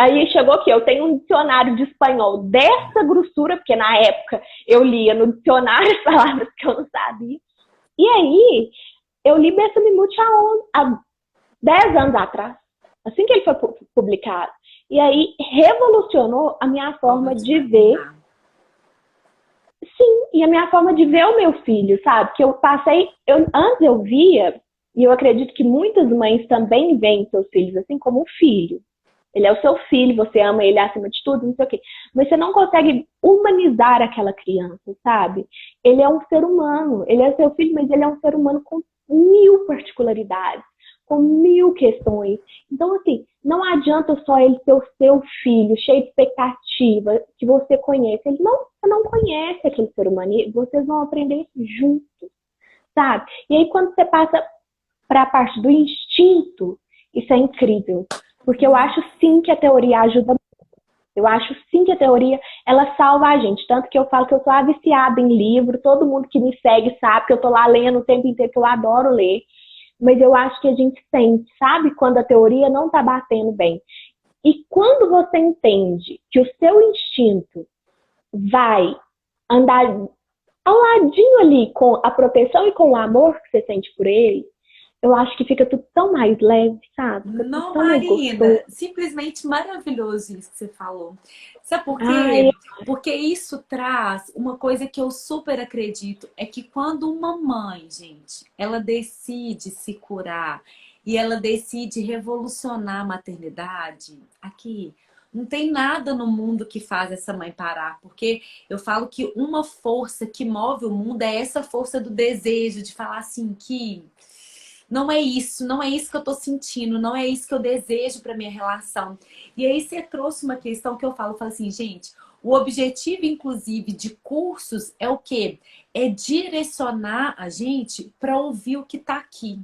Aí chegou aqui, eu tenho um dicionário de espanhol dessa grossura, porque na época eu lia no dicionário as palavras que eu não sabia. E aí, eu li Bessame Mútil há 10 anos atrás, assim que ele foi publicado. E aí, revolucionou a minha forma de ver. Sim, e a minha forma de ver o meu filho, sabe? Que eu passei, antes eu via, e eu acredito que muitas mães também veem seus filhos assim como um filho. Ele é o seu filho, você ama ele acima de tudo, não sei o quê. Mas você não consegue humanizar aquela criança, sabe? Ele é um ser humano, ele é seu filho, mas ele é um ser humano com mil particularidades, com mil questões. Então, assim, não adianta só ele ser o seu filho, cheio de expectativa, que você conhece. Você não conhece aquele ser humano e vocês vão aprender isso juntos, sabe? E aí, quando você passa para a parte do instinto, isso é incrível. Porque eu acho sim que a teoria ajuda muito. Eu acho sim que a teoria, ela salva a gente. Tanto que eu falo que eu sou a viciada em livro, todo mundo que me segue sabe que eu tô lá lendo o tempo inteiro, que eu adoro ler. Mas eu acho que a gente sente, sabe? Quando a teoria não tá batendo bem. E quando você entende que o seu instinto vai andar ao ladinho ali com a proteção e com o amor que você sente por ele, eu acho que fica tudo tão mais leve, sabe? Fica tudo Não, tão mais gostoso. Marina, simplesmente maravilhoso isso que você falou. Sabe por Ai, quê? Porque isso traz uma coisa que eu super acredito, é que quando uma mãe, gente, ela decide se curar e ela decide revolucionar a maternidade, aqui não tem nada no mundo que faz essa mãe parar, porque eu falo que uma força que move o mundo é essa força do desejo de falar assim que não é isso, não é isso que eu tô sentindo, não é isso que eu desejo para minha relação. E aí você trouxe uma questão que eu falo assim, gente, o objetivo, inclusive, de cursos é o quê? É direcionar a gente para ouvir o que está aqui.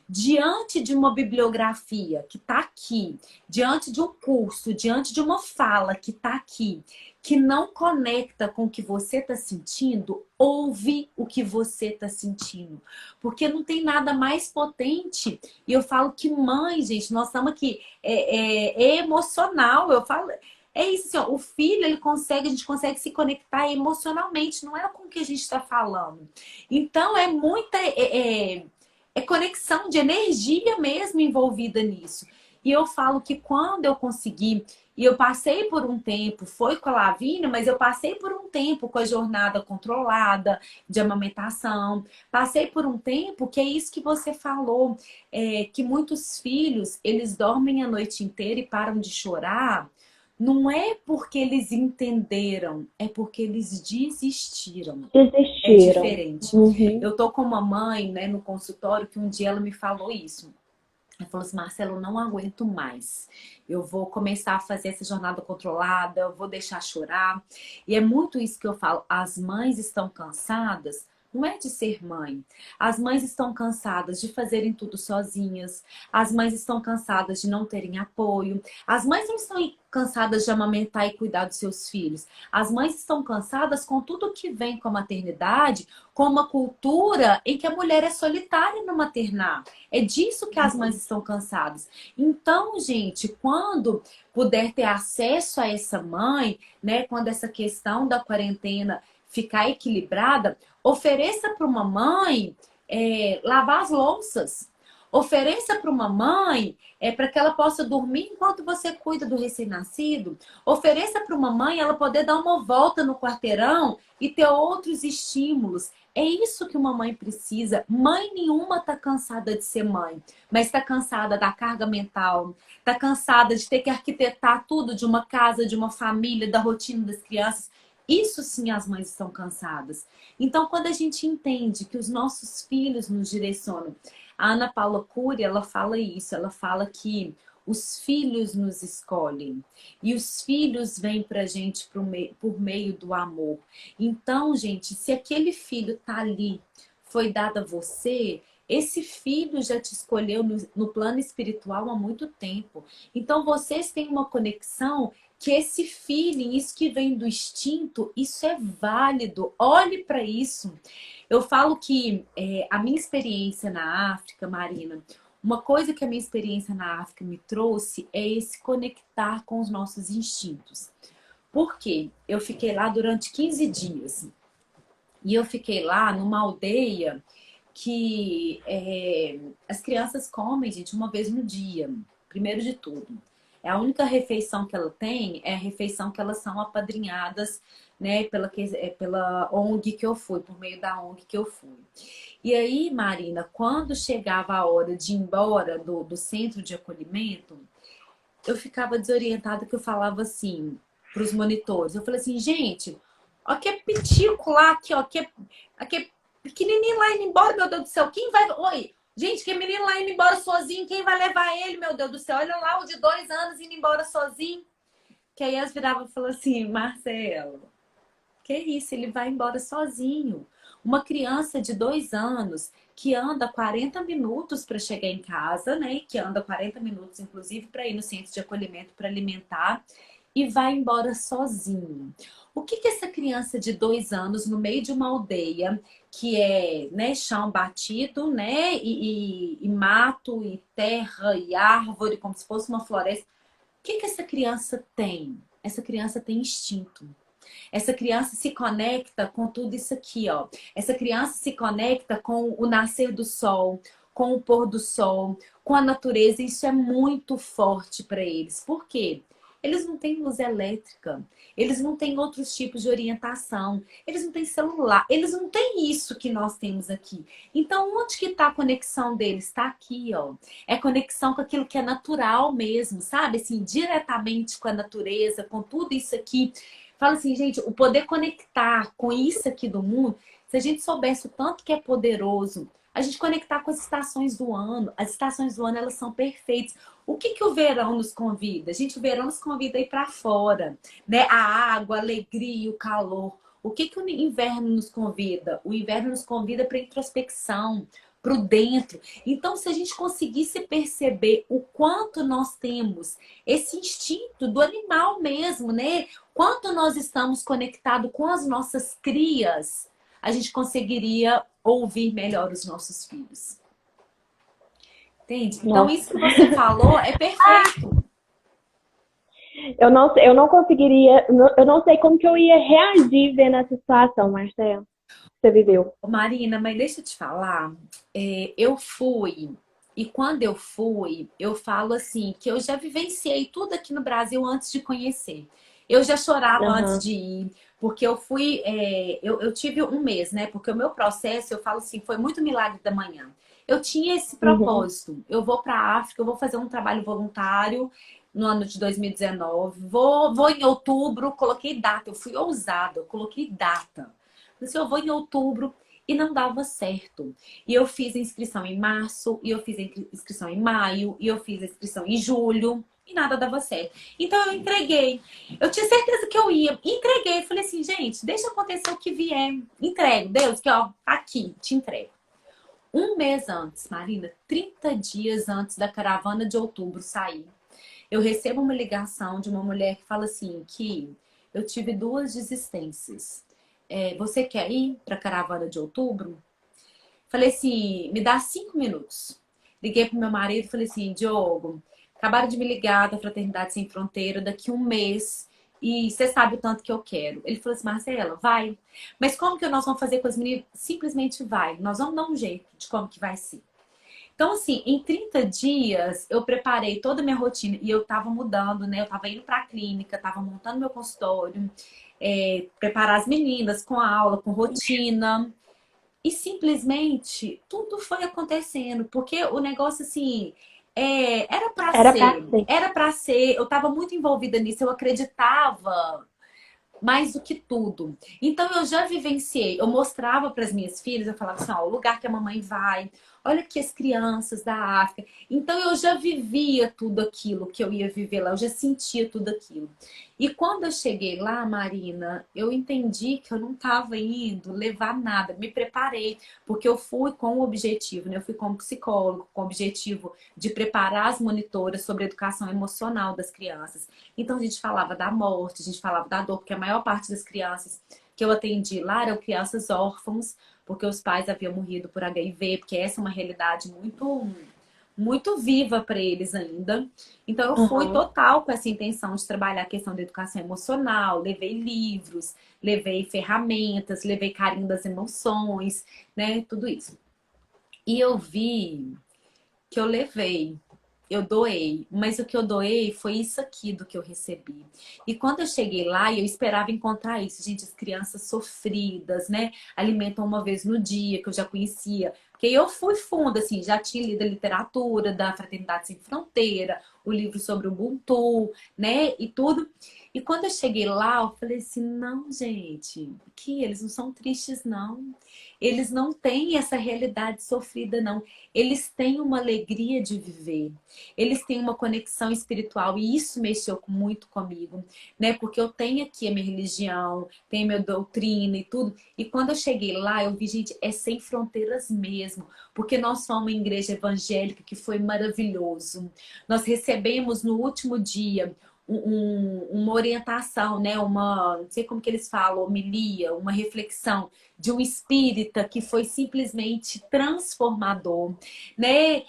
Diante de uma bibliografia que está aqui, diante de um curso, diante de uma fala que está aqui, que não conecta com o que você está sentindo, ouve o que você está sentindo. Porque não tem nada mais potente. E eu falo que mãe, gente, nós estamos aqui, é emocional. Eu falo, é isso, assim, ó, o filho, ele consegue, a gente consegue se conectar emocionalmente, não é com o que a gente está falando. Então, é muita conexão de energia mesmo envolvida nisso. E eu falo que quando eu consegui, e eu passei por um tempo, foi com a Lavínia, mas eu passei por um tempo com a jornada controlada de amamentação. Passei por um tempo que é isso que você falou, que muitos filhos, eles dormem a noite inteira e param de chorar. Não é porque eles entenderam, é porque eles desistiram. É desistiram. diferente. Uhum. Eu tô com uma mãe, né, no consultório que um dia ela me falou isso. Ela falou assim, Marcelo, eu não aguento mais. Eu vou começar a fazer essa jornada controlada, eu vou deixar chorar. E é muito isso que eu falo. As mães estão cansadas, não é de ser mãe. As mães estão cansadas de fazerem tudo sozinhas. As mães estão cansadas de não terem apoio. As mães não estão cansadas de amamentar e cuidar dos seus filhos. As mães estão cansadas com tudo que vem com a maternidade, com uma cultura em que a mulher é solitária no maternar. É disso que as mães estão cansadas. Então, gente, quando puder ter acesso a essa mãe, né, quando essa questão da quarentena ficar equilibrada, ofereça para uma mãe lavar as louças. Ofereça para uma mãe para que ela possa dormir enquanto você cuida do recém-nascido. Ofereça para uma mãe ela poder dar uma volta no quarteirão e ter outros estímulos. É isso que uma mãe precisa. Mãe nenhuma está cansada de ser mãe, mas está cansada da carga mental, está cansada de ter que arquitetar tudo de uma casa, de uma família, da rotina das crianças. Isso sim as mães estão cansadas. Então, quando a gente entende que os nossos filhos nos direcionam, a Ana Paula Cury, ela fala isso, ela fala que os filhos nos escolhem e os filhos vêm pra gente por meio do amor. Então, gente, se aquele filho tá ali, foi dado a você, esse filho já te escolheu no plano espiritual há muito tempo. Então, vocês têm uma conexão que esse feeling, isso que vem do instinto, isso é válido. Olhe para isso. Eu falo que a minha experiência na África, Marina, uma coisa que a minha experiência na África me trouxe é esse conectar com os nossos instintos. Por quê? Eu fiquei lá durante 15 dias. E eu fiquei lá numa aldeia que as crianças comem, gente, uma vez no dia. Primeiro de tudo. É a única refeição que ela tem é a refeição que elas são apadrinhadas, né, pela ONG que eu fui, por meio da ONG que eu fui. E aí, Marina, quando chegava a hora de ir embora do centro de acolhimento, eu ficava desorientada que eu falava assim para os monitores. Eu falei assim, gente, ó que é pitico lá, aqui, ó, aqui é pequenininho lá indo embora, meu Deus do céu. Quem vai... Oi, gente, que menino lá indo embora sozinho, quem vai levar ele, meu Deus do céu? Olha lá, o de 2 anos indo embora sozinho. Que aí elas viravam e falavam assim, Marcelo, que isso, ele vai embora sozinho. Uma criança de 2 anos que anda 40 minutos para chegar em casa, né? Que anda 40 minutos, inclusive, para ir no centro de acolhimento para alimentar e vai embora sozinho. O que que essa criança de 2 anos, no meio de uma aldeia, que é, né, chão batido, né? E mato, e terra, e árvore, como se fosse uma floresta. O que que essa criança tem? Essa criança tem instinto. Essa criança se conecta com tudo isso aqui, ó. Essa criança se conecta com o nascer do sol, com o pôr do sol, com a natureza. Isso é muito forte para eles. Por quê? Eles não têm luz elétrica, eles não têm outros tipos de orientação, eles não têm celular, eles não têm isso que nós temos aqui. Então, onde que está a conexão deles? Está aqui, ó. É conexão com aquilo que é natural mesmo, sabe? Assim, diretamente com a natureza, com tudo isso aqui. Fala assim, gente, o poder conectar com isso aqui do mundo, se a gente soubesse o tanto que é poderoso, a gente conectar com as estações do ano. As estações do ano, elas são perfeitas. O que que o verão nos convida? Gente, o verão nos convida a ir para fora, né? A água, a alegria, o calor. O que que o inverno nos convida? O inverno nos convida para introspecção, para o dentro. Então, se a gente conseguisse perceber o quanto nós temos esse instinto do animal mesmo, né? Quanto nós estamos conectados com as nossas crias, a gente conseguiria ouvir melhor os nossos filhos. Entende? Então, Nossa. isso que você falou é perfeito. Eu não conseguiria, eu não sei como que eu ia reagir vendo essa situação, Marcelo. Você viveu. Marina, mas deixa eu te falar, eu fui, e quando eu fui, eu falo assim, que eu já vivenciei tudo aqui no Brasil antes de conhecer. Eu já chorava antes Aham. de ir, porque eu fui, eu tive um mês, né? Porque o meu processo, eu falo assim, foi muito milagre da manhã. Eu tinha esse Uhum. propósito, eu vou para a África, eu vou fazer um trabalho voluntário no ano de 2019, vou em outubro, coloquei data, eu fui ousada, eu coloquei data. Falei assim, eu vou em outubro e não dava certo. E eu fiz a inscrição em março, e eu fiz a inscrição em maio, e eu fiz a inscrição em julho, e nada dava certo. Então eu entreguei. Eu tinha certeza que eu ia. Entreguei. Falei assim, gente, deixa acontecer o que vier. Entrego. Deus, que ó, aqui, te entrego. Um mês antes, Marina, 30 dias antes da caravana de outubro sair, eu recebo uma ligação de uma mulher que fala assim, que eu tive 2 desistências. Você quer ir para a caravana de outubro? Falei assim, me dá 5 minutos. Liguei pro meu marido e falei assim, Diogo, acabaram de me ligar da Fraternidade Sem Fronteira daqui um mês e você sabe o tanto que eu quero. Ele falou assim, Marcela, vai. Mas como que nós vamos fazer com as meninas? Simplesmente vai. Nós vamos dar um jeito de como que vai ser. Então, assim, em 30 dias eu preparei toda a minha rotina e eu tava mudando, né? Eu tava indo pra clínica, tava montando meu consultório, preparar as meninas com aula, com rotina. E simplesmente tudo foi acontecendo, porque o negócio assim Era pra ser. era para ser, eu estava muito envolvida nisso, eu acreditava mais do que tudo. Então eu já vivenciei, eu mostrava para as minhas filhas, eu falava assim, ó, o lugar que a mamãe vai, olha aqui as crianças da África. Então eu já vivia tudo aquilo que eu ia viver lá, eu já sentia tudo aquilo. E quando eu cheguei lá, Marina, eu entendi que eu não estava indo levar nada, me preparei, porque eu fui com o objetivo, né? Eu fui como psicólogo, com o objetivo de preparar as monitoras sobre a educação emocional das crianças. Então a gente falava da morte, a gente falava da dor, porque a maior parte das crianças que eu atendi lá eram crianças órfãos, porque os pais haviam morrido por HIV, porque essa é uma realidade muito viva para eles ainda. Então eu fui Aham. total com essa intenção de trabalhar a questão da educação emocional, levei livros, levei ferramentas, levei carinho das emoções, né, tudo isso. E eu vi que eu levei Eu doei, mas o que eu doei foi isso aqui do que eu recebi. E quando eu cheguei lá, eu esperava encontrar isso. Gente, as crianças sofridas, né? Alimentam uma vez no dia, que eu já conhecia. Porque eu fui fundo, assim, já tinha lido a literatura da Fraternidade Sem Fronteira, o livro sobre o Ubuntu, né? E tudo. E quando eu cheguei lá, eu falei assim, não, gente, que eles não são tristes, não. Eles não têm essa realidade sofrida, não. Eles têm uma alegria de viver. Eles têm uma conexão espiritual e isso mexeu muito comigo, né? Porque eu tenho aqui a minha religião, tenho a minha doutrina e tudo. E quando eu cheguei lá, eu vi, gente, é sem fronteiras mesmo, porque nós somos uma igreja evangélica que foi maravilhoso. Nós recebemos no último dia uma orientação, né? Não sei como que eles falam, homilia, uma reflexão de um espírita que foi simplesmente transformador, né?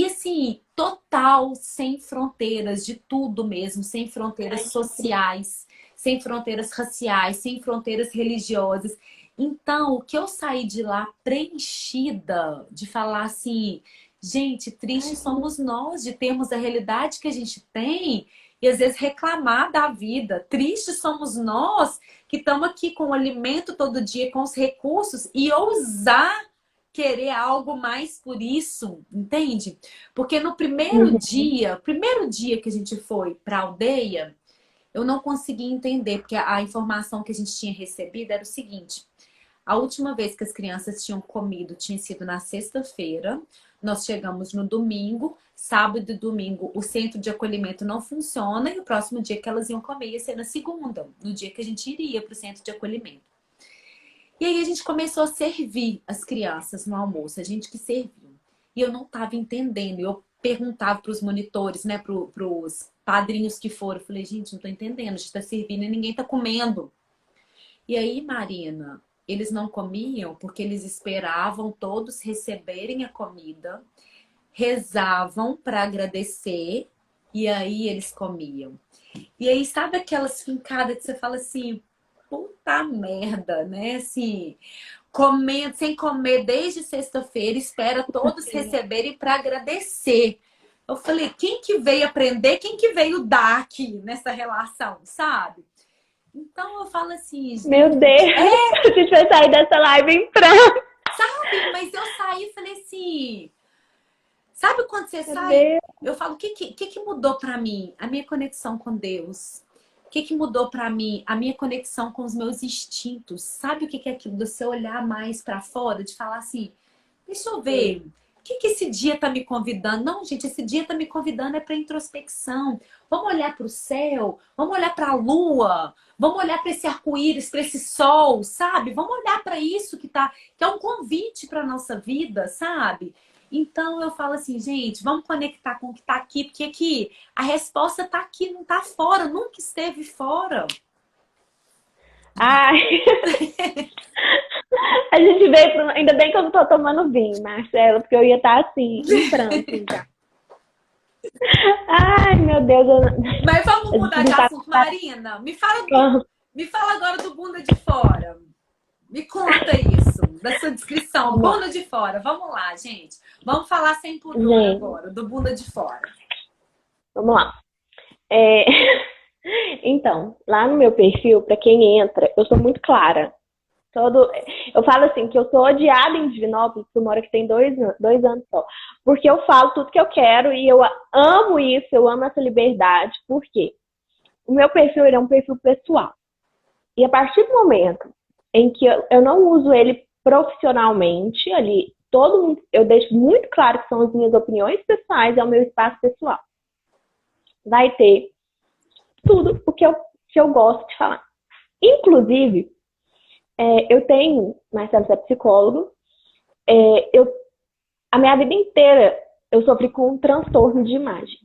Assim, total, sem fronteiras de tudo mesmo, sem fronteiras Ai, que incrível. sociais, sem fronteiras raciais, sem fronteiras religiosas. Então, o que eu saí de lá preenchida de falar assim, gente, Ai, tristes que bom. somos nós de termos a realidade que a gente tem e às vezes reclamar da vida. Tristes somos nós que estamos aqui com o alimento todo dia, com os recursos e ousar querer algo mais por isso, entende? Porque no Uhum. primeiro dia que a gente foi para a aldeia, eu não consegui entender, porque a informação que a gente tinha recebido era o seguinte: a última vez que as crianças tinham comido tinha sido na sexta-feira. Nós chegamos no domingo, sábado e domingo o centro de acolhimento não funciona e o próximo dia que elas iam comer ia ser na segunda, no dia que a gente iria para o centro de acolhimento. E aí a gente começou a servir as crianças no almoço, a gente que serviu. E eu não estava entendendo. Eu perguntava para os monitores, né, para os padrinhos que foram. Eu falei, gente, não estou entendendo, a gente está servindo e ninguém está comendo. E aí, Marina, eles não comiam porque eles esperavam todos receberem a comida, rezavam para agradecer e aí eles comiam. E aí, sabe aquelas fincadas que você fala assim, puta merda, né? Assim, comendo, sem comer desde sexta-feira, espera todos receberem para agradecer. Eu falei, quem que veio aprender, quem que veio dar aqui nessa relação, sabe? Então eu falo assim, Meu gente, Deus, a gente vai sair dessa live em pranto. mas eu saí e falei assim, sabe quando você Meu sai? Deus. Eu falo, o que mudou para mim? A minha conexão com Deus. O que mudou para mim? A minha conexão com os meus instintos. Sabe o que é aquilo de você olhar mais para fora, de falar assim, deixa eu ver, o que esse dia tá me convidando? Não, gente, esse dia tá me convidando é para introspecção. Vamos olhar para o céu, vamos olhar para a lua, vamos olhar para esse arco-íris, para esse sol, sabe? Vamos olhar para isso que é um convite para nossa vida, sabe? Então eu falo assim, gente, vamos conectar com o que tá aqui, porque aqui a resposta tá aqui, não tá fora, nunca esteve fora. Ai, a gente veio pro... Ainda bem que eu não tô tomando vinho, Marcela, porque eu ia estar assim, em prantos já. Ai, meu Deus, Mas vamos a gente mudar de não tá. assunto, Marina. Me fala agora do bunda de fora. Me conta isso, da sua descrição. Vamos lá. Bunda de fora. Vamos lá, gente. Vamos falar sem pudor Gente, agora, do bunda de fora. vamos lá. É... Então, lá no meu perfil, para quem entra, eu sou muito clara. Eu falo assim, que eu sou odiada em Divinópolis, que eu moro aqui tem 2 anos só. Porque eu falo tudo que eu quero e eu amo isso, eu amo essa liberdade. Por quê? O meu perfil ele é um perfil pessoal. E a partir do momento em que eu não uso ele profissionalmente, ali, todo mundo, eu deixo muito claro que são as minhas opiniões pessoais, é o meu espaço pessoal. Vai ter tudo o que eu gosto de falar. Inclusive, eu tenho, Marcelo, você é psicólogo, eu, a minha vida inteira eu sofri com um transtorno de imagem.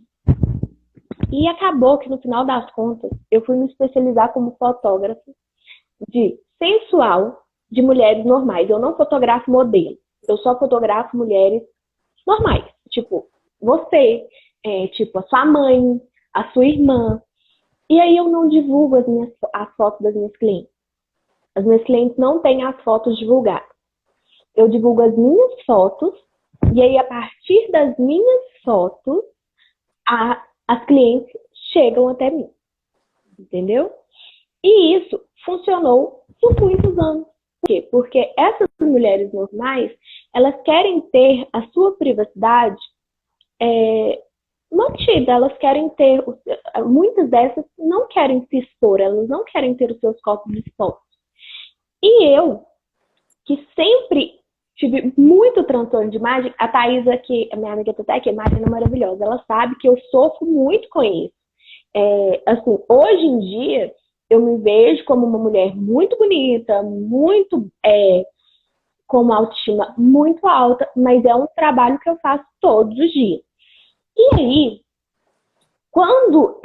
E acabou que no final das contas eu fui me especializar como fotógrafa de sensual de mulheres normais. Eu não fotografo modelo, eu só fotografo mulheres normais. Tipo, você, tipo, a sua mãe, a sua irmã. E aí eu não divulgo as fotos das minhas clientes. As minhas clientes não têm as fotos divulgadas. Eu divulgo as minhas fotos, e aí a partir das minhas fotos, as clientes chegam até mim, entendeu? E isso funcionou por muitos anos. Por quê? Porque essas mulheres normais, elas querem ter a sua privacidade mantida, elas querem ter, muitas dessas não querem se expor, elas não querem ter os seus corpos expostos. E eu, que sempre tive muito transtorno de imagem, a Thaisa, que a minha amiga até aqui, Marina maravilhosa, ela sabe que eu sofro muito com isso. Assim, hoje em dia, eu me vejo como uma mulher muito bonita, muito com uma autoestima muito alta, mas é um trabalho que eu faço todos os dias. E aí, quando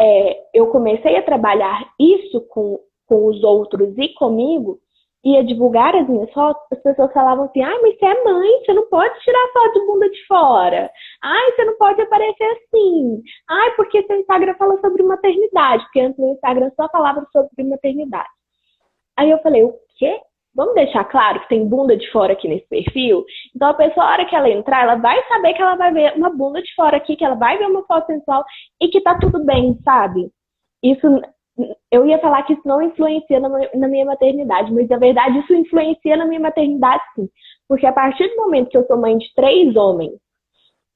eu comecei a trabalhar isso com os outros e comigo, ia divulgar as minhas fotos, as pessoas falavam assim, ai, mas você é mãe, você não pode tirar foto de bunda de fora. Ai, você não pode aparecer assim. Ai, porque seu Instagram fala sobre maternidade, porque antes no Instagram só falava sobre maternidade. Aí eu falei, o quê? Vamos deixar claro que tem bunda de fora aqui nesse perfil? Então a pessoa, a hora que ela entrar, ela vai saber que ela vai ver uma bunda de fora aqui, que ela vai ver uma foto sensual e que tá tudo bem, sabe? Isso, eu ia falar que isso não influencia na minha maternidade, mas na verdade isso influencia na minha maternidade sim. Porque a partir do momento que eu sou mãe de 3 homens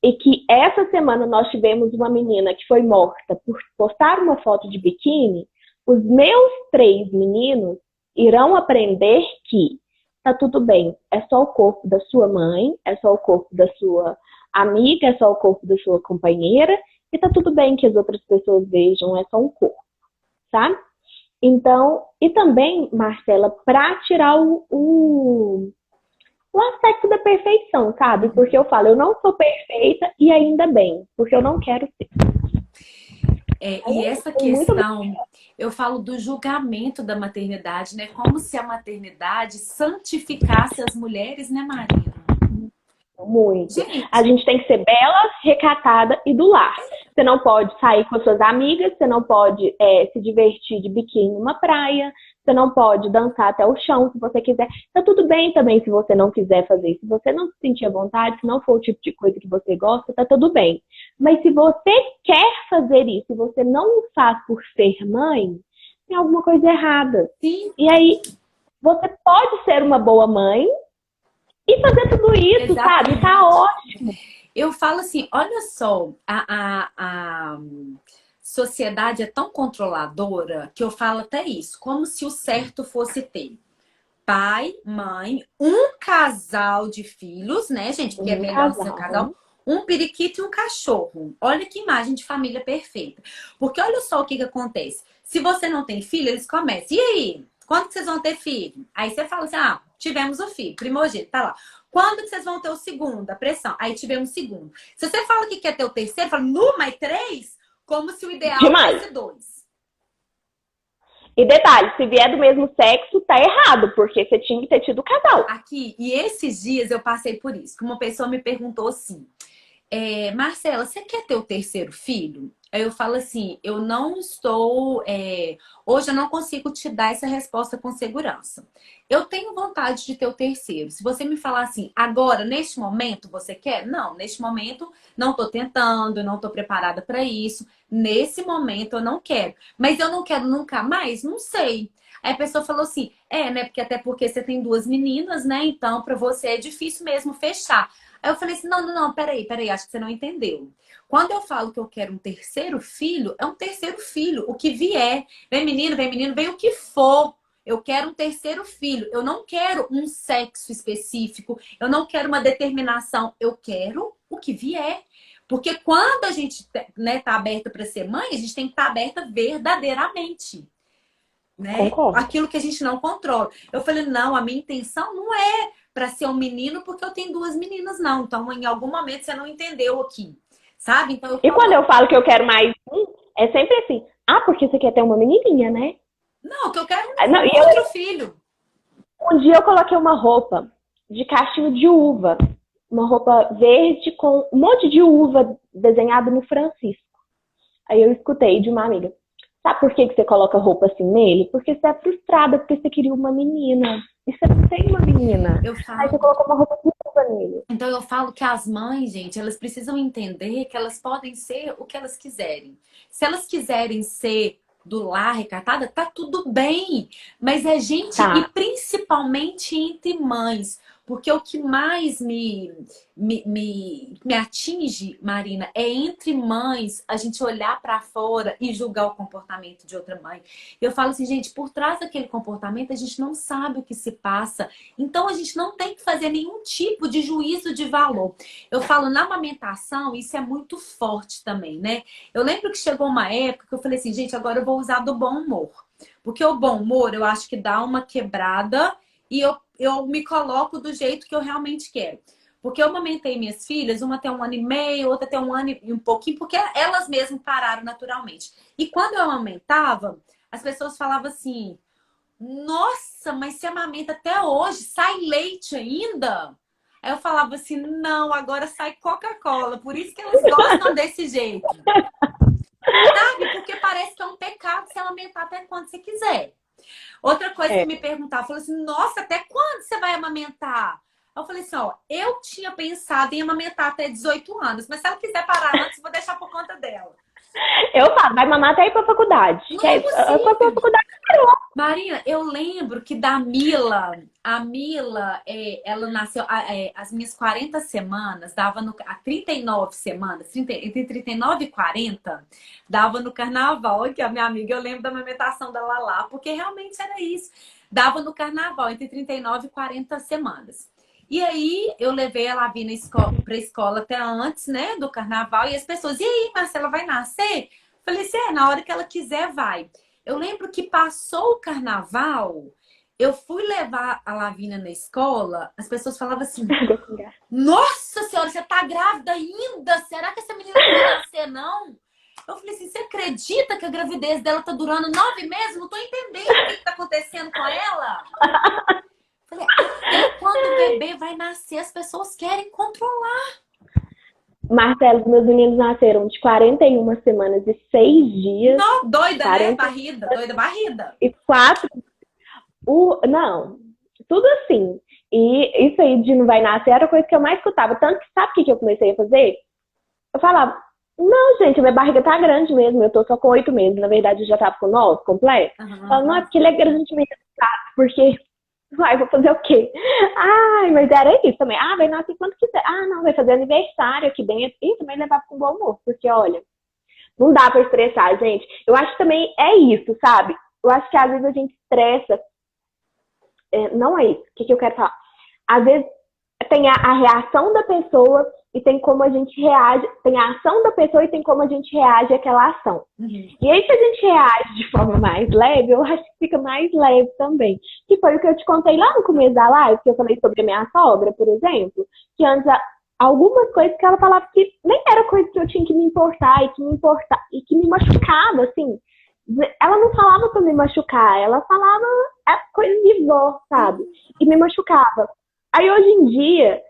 e que essa semana nós tivemos uma menina que foi morta por postar uma foto de biquíni, os meus 3 meninos irão aprender que tá tudo bem, é só o corpo da sua mãe, é só o corpo da sua amiga, é só o corpo da sua companheira, e tá tudo bem que as outras pessoas vejam, é só um corpo, sabe? Então, e também, Marcela, pra tirar o aspecto da perfeição, sabe? Porque eu falo, eu não sou perfeita e ainda bem, porque eu não quero ser. E essa questão, eu falo do julgamento da maternidade, né? Como se a maternidade santificasse as mulheres, né, Marina? Muito. A gente tem que ser bela, recatada e do lar. Você não pode sair com as suas amigas, você não pode se divertir de biquíni numa praia, você não pode dançar até o chão se você quiser. Tá tudo bem também se você não quiser fazer isso. Se você não se sentir à vontade, se não for o tipo de coisa que você gosta, tá tudo bem. Mas se você quer fazer isso e você não o faz por ser mãe, tem alguma coisa errada. Sim. E aí, você pode ser uma boa mãe e fazer tudo isso, sabe? Tá ótimo. Eu falo assim, olha só, a sociedade é tão controladora que eu falo até isso, como se o certo fosse ter pai, mãe, um casal de filhos, né, gente? Porque é melhor ser um casal, um periquito e um cachorro. Olha que imagem de família perfeita. Porque olha só o que acontece. Se você não tem filho, eles começam. E aí? Quando que vocês vão ter filho? Aí você fala assim, tivemos o filho, primogênito, tá lá. Quando que vocês vão ter o segundo? A pressão. Aí tivemos o segundo. Se você fala que quer ter o terceiro, fala, mais 3? Como se o ideal fosse 2. E detalhe, se vier do mesmo sexo, tá errado, porque você tinha que ter tido casal. Aqui, e esses dias eu passei por isso, que uma pessoa me perguntou assim, Marcela, você quer ter o terceiro filho? Aí eu falo assim, eu não estou... hoje eu não consigo te dar essa resposta com segurança. Eu tenho vontade de ter o terceiro. Se você me falar assim, agora, neste momento, você quer? Não, neste momento não estou tentando, não estou preparada para isso. Nesse momento eu não quero. Mas eu não quero nunca mais? Não sei. Aí a pessoa falou assim, né? Porque até porque você tem 2 meninas, né? Então, para você é difícil mesmo fechar. Aí eu falei assim, não, peraí, acho que você não entendeu. Quando eu falo que eu quero um terceiro filho, é um terceiro filho, o que vier. Vem menino, vem o que for. Eu quero um terceiro filho. Eu não quero um sexo específico, eu não quero uma determinação, eu quero o que vier. Porque quando a gente tá aberta para ser mãe, a gente tem que estar aberta verdadeiramente. Né? Aquilo que a gente não controla. Eu falei, não, a minha intenção não é para ser um menino porque eu tenho 2 meninas, não. Então, em algum momento você não entendeu aqui, sabe? Então, E quando eu falo que eu quero mais um, é sempre assim, porque você quer ter uma menininha, né? Não, que eu quero outro filho. Um dia eu coloquei uma roupa de cachinho de uva, uma roupa verde com um monte de uva desenhado no Francisco. Aí eu escutei de uma amiga, sabe por que você coloca roupa assim nele? Porque você é frustrada, porque você queria uma menina. E você não tem uma menina. Eu Aí você falo. colocou uma roupa de roupa nele. Então eu falo que as mães, gente, elas precisam entender que elas podem ser o que elas quiserem. Se elas quiserem ser do lar recatada, tá tudo bem. Mas é gente, e Tá. principalmente entre mães. Porque o que mais me atinge, Marina, é entre mães a gente olhar para fora e julgar o comportamento de outra mãe. Eu falo assim, gente, por trás daquele comportamento a gente não sabe o que se passa. Então a gente não tem que fazer nenhum tipo de juízo de valor. Eu falo, na amamentação, isso é muito forte também, né? Eu lembro que chegou uma época que eu falei assim, gente, agora eu vou usar do bom humor. Porque o bom humor, eu acho que dá uma quebrada e eu me coloco do jeito que eu realmente quero. Porque eu amamentei minhas filhas, uma tem 1 ano e meio, outra tem 1 ano e um pouquinho, porque elas mesmas pararam naturalmente. E quando eu amamentava, as pessoas falavam assim, nossa, mas você amamenta até hoje, sai leite ainda? Aí eu falava assim, não, agora sai Coca-Cola, por isso que elas gostam desse jeito. Sabe? Porque parece que é um pecado você amamentar até quando você quiser. Outra coisa que É. me perguntava, falou assim, nossa, até quando você vai amamentar? Eu falei assim, ó, eu tinha pensado em amamentar até 18 anos, mas se ela quiser parar antes, eu vou deixar por conta dela. Eu falo, vai mamar até ir pra faculdade. Não Que é aí, quando for pra possível. faculdade, Marina, eu lembro que da Mila, a Mila, ela nasceu as minhas 40 semanas, dava no, a 39 semanas, entre 39 e 40, dava no carnaval. Aqui, a minha amiga, eu lembro da amamentação da Lala, porque realmente era isso. Dava no carnaval, entre 39 e 40 semanas. E aí, eu levei a Lavina para a escola até antes, né, do carnaval, e as pessoas, e aí, Marcela, vai nascer? Falei assim, na hora que ela quiser, vai. Eu lembro que passou o carnaval, eu fui levar a Lavina na escola, as pessoas falavam assim, nossa senhora, você tá grávida ainda? Será que essa menina não vai nascer, não? Eu falei assim, você acredita que a gravidez dela tá durando 9 meses? Não tô entendendo o que tá acontecendo com ela. Eu falei, até quando o bebê vai nascer, as pessoas querem controlar. Marcelo, meus meninos nasceram de 41 semanas e 6 dias, Não, doida, né? 40 Barrida, doida barrida. e 4. Não, tudo assim. E isso aí de não vai nascer era a coisa que eu mais escutava. Tanto que sabe o que eu comecei a fazer? Eu falava, não, gente, minha barriga tá grande mesmo, eu tô só com 8 meses. Na verdade, eu já tava com 9 completo. Eu falo, não, é porque ele é grande mesmo, tá? Porque, vai, vou fazer o quê? Ai, mas era isso também. Ah, vai nascer quando quiser. Ah, não, vai fazer aniversário aqui dentro. E também levar com bom humor, porque, olha, não dá pra estressar, gente. Eu acho que também é isso, sabe? Eu acho que às vezes a gente estressa. Não é isso. O que eu quero falar? Às vezes tem a reação da pessoa e tem como a gente reage. Tem a ação da pessoa e tem como a gente reage àquela ação. E aí, se a gente reage de forma mais leve, eu acho que fica mais leve também. Que foi o que eu te contei lá no começo da live, que eu falei sobre a minha sogra, por exemplo, que antes algumas coisas que ela falava que nem era coisa que eu tinha que me importar e que me machucava, assim. Ela não falava pra me machucar, ela falava coisa de vó, sabe? E me machucava. Aí hoje em dia,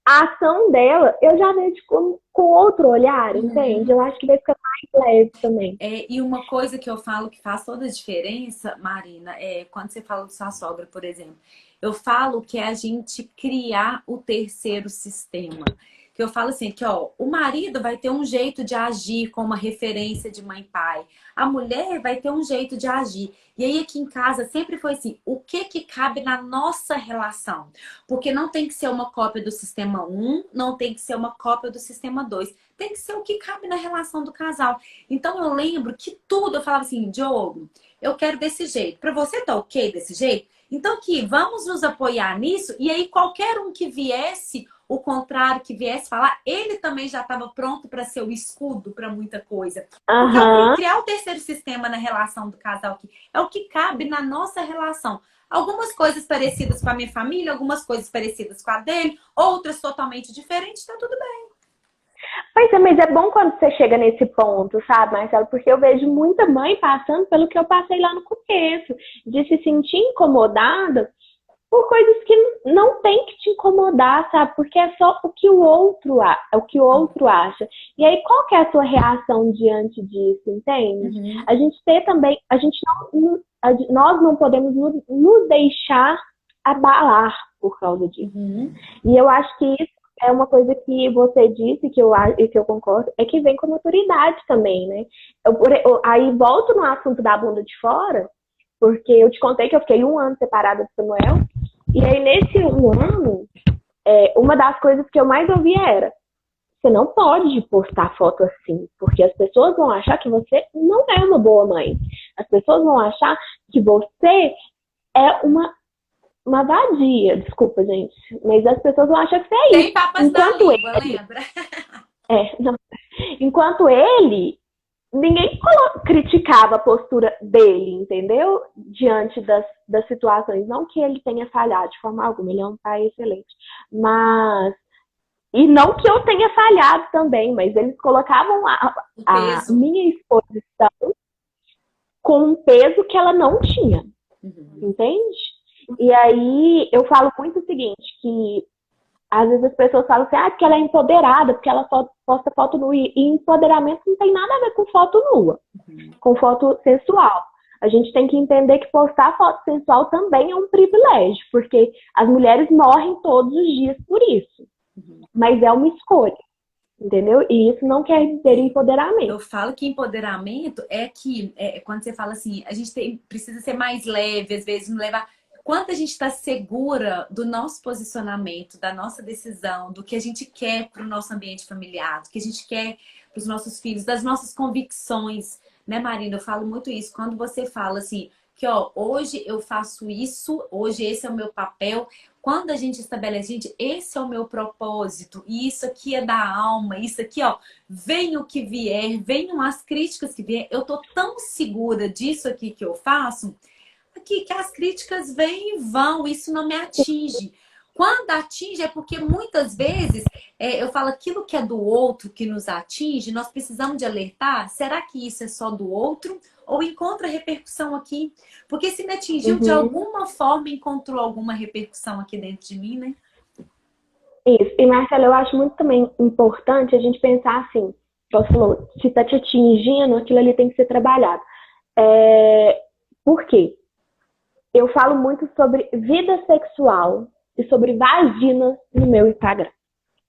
a ação dela, eu já vejo com outro olhar, entende? Eu acho que vai ficar mais leve também. E uma coisa que eu falo que faz toda a diferença, Marina, é quando você fala de sua sogra, por exemplo. Eu falo que é a gente criar o terceiro sistema. Que eu falo assim, que ó, o marido vai ter um jeito de agir com uma referência de mãe e pai. A mulher vai ter um jeito de agir. E aí aqui em casa sempre foi assim, o que que cabe na nossa relação? Porque não tem que ser uma cópia do sistema um, não tem que ser uma cópia do sistema 2. Tem que ser o que cabe na relação do casal. Então eu lembro que tudo eu falava assim, Diogo, eu quero desse jeito. Para você tá ok desse jeito? Então aqui, vamos nos apoiar nisso. E aí qualquer um que viesse, o contrário, que viesse falar, ele também já estava pronto para ser o escudo para muita coisa. Porque eu criar o terceiro sistema na relação do casal aqui é o que cabe na nossa relação. Algumas coisas parecidas com a minha família, algumas coisas parecidas com a dele, outras totalmente diferentes, tá tudo bem. Pois é, mas é bom quando você chega nesse ponto, sabe, Marcelo? Porque eu vejo muita mãe passando pelo que eu passei lá no começo, de se sentir incomodada por coisas que não tem que te incomodar, sabe? Porque é só o que o outro acha. E aí, qual que é a sua reação diante disso, entende? A gente ter também, nós não podemos nos deixar abalar por causa disso. Uhum. E eu acho que isso é uma coisa que você disse, e que eu concordo, é que vem com maturidade também, né? Aí volto no assunto da bunda de fora, porque eu te contei que eu fiquei 1 ano separada do Samuel, e aí nesse 1 ano, uma das coisas que eu mais ouvia era: você não pode postar foto assim, porque as pessoas vão achar que você não é uma boa mãe. As pessoas vão achar que você é uma vadia. Desculpa, gente. Mas as pessoas vão achar que você é Sem isso. papas na língua, lembra? Não. Enquanto ele, ninguém criticava a postura dele, entendeu? Diante das situações. Não que ele tenha falhado de forma alguma, ele é um pai excelente. E não que eu tenha falhado também, mas eles colocavam a minha exposição com um peso que ela não tinha. Uhum. Entende? E aí eu falo muito o seguinte, que às vezes as pessoas falam assim, porque ela é empoderada, porque ela posta foto nua. E empoderamento não tem nada a ver com foto nua, com foto sensual. A gente tem que entender que postar foto sensual também é um privilégio, porque as mulheres morrem todos os dias por isso. Mas é uma escolha, entendeu? E isso não quer dizer empoderamento. Eu falo que empoderamento é que, quando você fala assim, a gente precisa ser mais leve, às vezes não levar. Quando a gente está segura do nosso posicionamento, da nossa decisão, do que a gente quer para o nosso ambiente familiar, do que a gente quer para os nossos filhos, das nossas convicções, né, Marina? Eu falo muito isso. Quando você fala assim, que ó, hoje eu faço isso, hoje esse é o meu papel. Quando a gente estabelece, gente, esse é o meu propósito, e isso aqui é da alma, isso aqui, ó, venha o que vier, venham as críticas que vier, eu tô tão segura disso aqui que eu faço, que as críticas vêm e vão, isso não me atinge. Quando atinge é porque muitas vezes eu falo aquilo que é do outro que nos atinge, nós precisamos de alertar, será que isso é só do outro? Ou encontra repercussão aqui? Porque se me atingiu de alguma forma, encontrou alguma repercussão aqui dentro de mim, né? Isso. E, Marcela, eu acho muito também importante a gente pensar assim, você falou, se está te atingindo, aquilo ali tem que ser trabalhado. Por quê? Eu falo muito sobre vida sexual e sobre vagina no meu Instagram.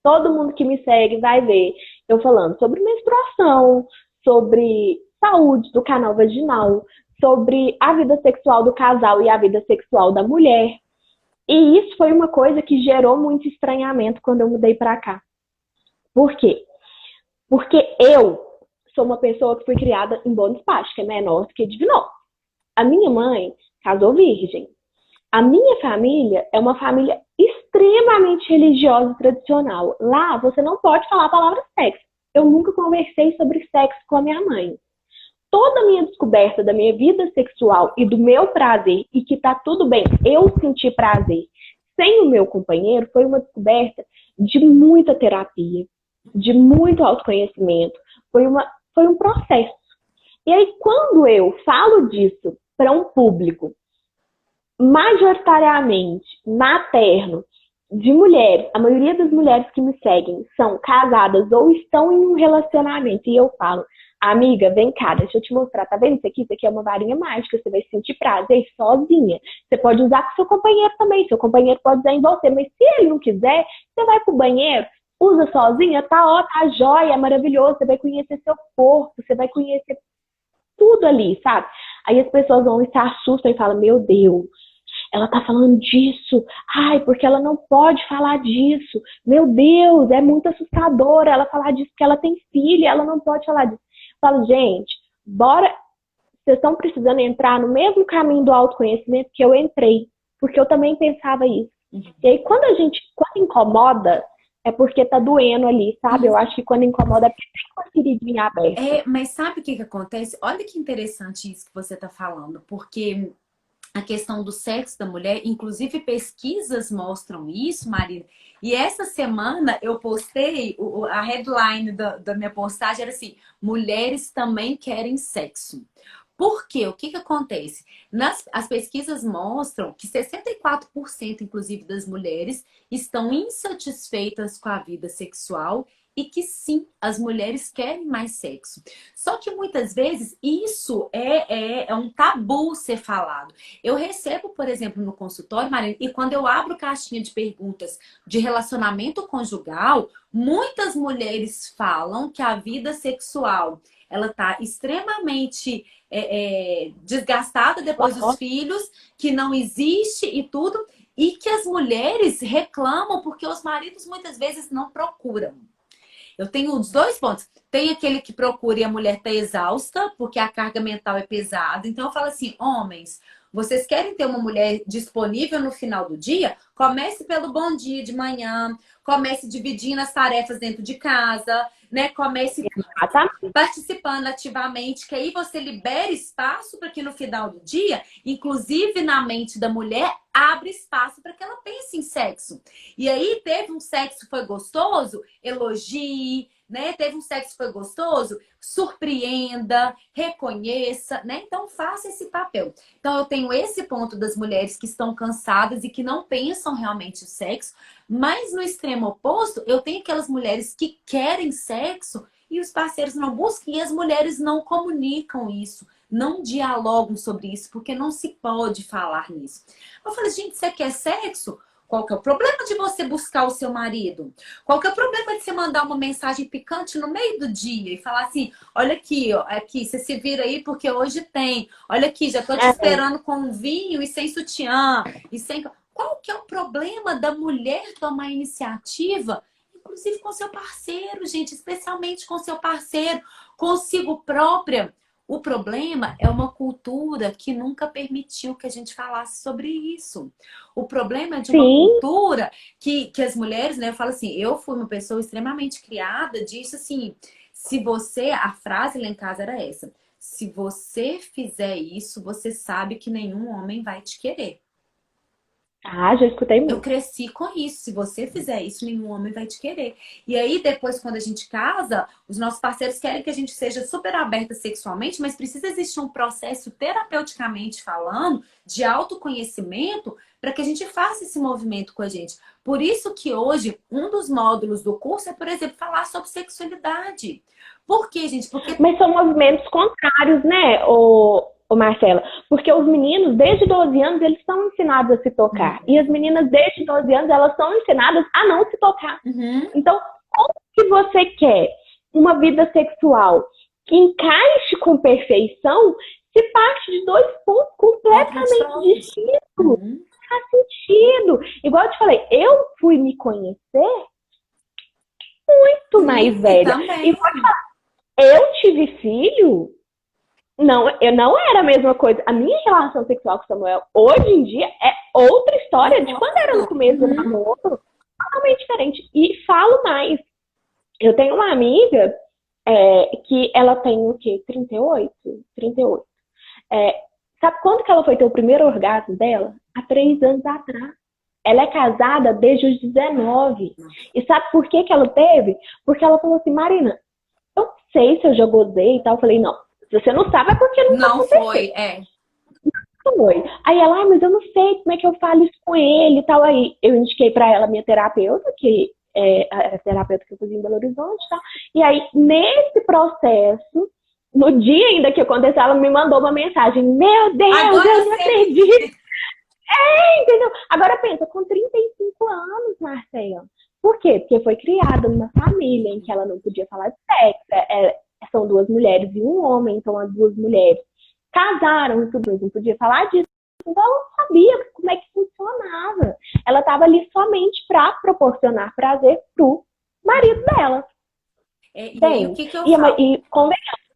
Todo mundo que me segue vai ver eu falando sobre menstruação, sobre saúde do canal vaginal, sobre a vida sexual do casal e a vida sexual da mulher. E isso foi uma coisa que gerou muito estranhamento quando eu mudei pra cá. Por quê? Porque eu sou uma pessoa que foi criada em Bom Despacho, que é menor do que Divinópolis. A minha mãe casou virgem. A minha família é uma família extremamente religiosa e tradicional. Lá, você não pode falar a palavra sexo. Eu nunca conversei sobre sexo com a minha mãe. Toda a minha descoberta da minha vida sexual e do meu prazer, e que tá tudo bem eu sentir prazer sem o meu companheiro, foi uma descoberta de muita terapia, de muito autoconhecimento. Foi um processo. E aí, quando eu falo disso para um público majoritariamente materno, de mulheres, a maioria das mulheres que me seguem são casadas ou estão em um relacionamento, e eu falo, amiga, vem cá, deixa eu te mostrar, tá vendo isso aqui? Isso aqui é uma varinha mágica, você vai sentir prazer sozinha. Você pode usar com seu companheiro também, seu companheiro pode usar em você, mas se ele não quiser, você vai pro banheiro, usa sozinha, tá jóia, é maravilhoso, você vai conhecer seu corpo, você vai conhecer tudo ali, sabe? Aí as pessoas vão e se assustam e falam, meu Deus, ela tá falando disso, ai, porque ela não pode falar disso, meu Deus, é muito assustador ela falar disso, porque ela tem filho e ela não pode falar disso. Eu falo, gente, bora, vocês estão precisando entrar no mesmo caminho do autoconhecimento que eu entrei, porque eu também pensava isso. E aí quando incomoda, é porque tá doendo ali, sabe? Eu acho que quando incomoda é porque tem uma feridinha aberta. Mas sabe o que acontece? Olha que interessante isso que você tá falando, porque a questão do sexo da mulher, inclusive pesquisas mostram isso, Marina. E essa semana eu postei, a headline da minha postagem era assim, mulheres também querem sexo. Por quê? O que acontece? As pesquisas mostram que 64%, inclusive, das mulheres estão insatisfeitas com a vida sexual e que sim, as mulheres querem mais sexo. Só que muitas vezes isso é um tabu ser falado. Eu recebo, por exemplo, no consultório, Marina, e quando eu abro caixinha de perguntas de relacionamento conjugal, muitas mulheres falam que a vida sexual ela está extremamente desgastada depois dos filhos, que não existe e tudo, e que as mulheres reclamam porque os maridos muitas vezes não procuram. Eu tenho os dois pontos. Tem aquele que procura e a mulher está exausta, porque a carga mental é pesada. Então eu falo assim, homens, vocês querem ter uma mulher disponível no final do dia? Comece pelo bom dia de manhã, comece dividindo as tarefas dentro de casa, né? Comece participando ativamente, que aí você libera espaço para que no final do dia, inclusive na mente da mulher, abre espaço para que ela pense em sexo. E aí teve um sexo foi gostoso, elogie, né? Teve um sexo foi gostoso, surpreenda, reconheça, né? Então faça esse papel. Então eu tenho esse ponto das mulheres que estão cansadas e que não pensam realmente o sexo, mas no extremo oposto, eu tenho aquelas mulheres que querem sexo e os parceiros não buscam e as mulheres não comunicam isso, não dialogam sobre isso, porque não se pode falar nisso. Eu falei, gente, você quer sexo? Qual que é o problema de você buscar o seu marido? Qual que é o problema de você mandar uma mensagem picante no meio do dia e falar assim, olha aqui, ó, aqui, você se vira aí porque hoje tem. Olha aqui, já tô te esperando com um vinho e sem sutiã. E sem... Qual que é o problema da mulher tomar iniciativa? Inclusive com seu parceiro, gente, especialmente com seu parceiro, consigo própria. O problema é uma cultura que nunca permitiu que a gente falasse sobre isso. O problema é de uma cultura que as mulheres, né? Eu falo assim, eu fui uma pessoa extremamente criada disso assim, se você, a frase lá em casa era essa, se você fizer isso, você sabe que nenhum homem vai te querer. Ah, já escutei Eu muito. cresci com isso. Se você fizer isso, nenhum homem vai te querer. E aí, depois, quando a gente casa, os nossos parceiros querem que a gente seja super aberta sexualmente, mas precisa existir um processo terapeuticamente falando, de autoconhecimento, para que a gente faça esse movimento com a gente. Por isso que hoje, um dos módulos do curso é, por exemplo, falar sobre sexualidade. Por quê, gente? Porque... Mas são movimentos contrários, né, ô Marcela? Porque os meninos, desde 12 anos, eles são ensinados a se tocar. E as meninas, desde 12 anos, elas são ensinadas a não se tocar. Então, como que você quer uma vida sexual que encaixe com perfeição se parte de dois pontos completamente distintos? Não faz sentido. Igual eu te falei, eu fui me conhecer muito mais velha. E pode falar, eu tive filho, não, eu não era a mesma coisa. A minha relação sexual com o Samuel hoje em dia é outra história de quando era no começo do namoro, totalmente diferente. E falo mais. Eu tenho uma amiga que ela tem o quê? 38? 38. Sabe quando que ela foi ter o primeiro orgasmo dela? Há 3 anos atrás. Ela é casada desde os 19. E sabe por que que ela teve? Porque ela falou assim, Marina, eu não sei se eu já gozei e tal. Eu falei, não, se você não sabe é porque não foi, Não foi. Aí ela, mas eu não sei como é que eu falo isso com ele e tal. Aí eu indiquei pra ela minha terapeuta, que é a terapeuta que eu fazia em Belo Horizonte e tal. E aí, nesse processo, no dia ainda que aconteceu, ela me mandou uma mensagem, meu Deus, agora eu não acredito. Entendeu? Agora pensa, com 35 anos, Marcela. Por quê? Porque foi criada numa família em que ela não podia falar de sexo. São 2 mulheres e um homem, então as 2 mulheres casaram e tudo, não podia falar disso. Então ela não sabia como é que funcionava. Ela estava ali somente para proporcionar prazer pro marido dela. E aí, o que eu falo? E convenhamos,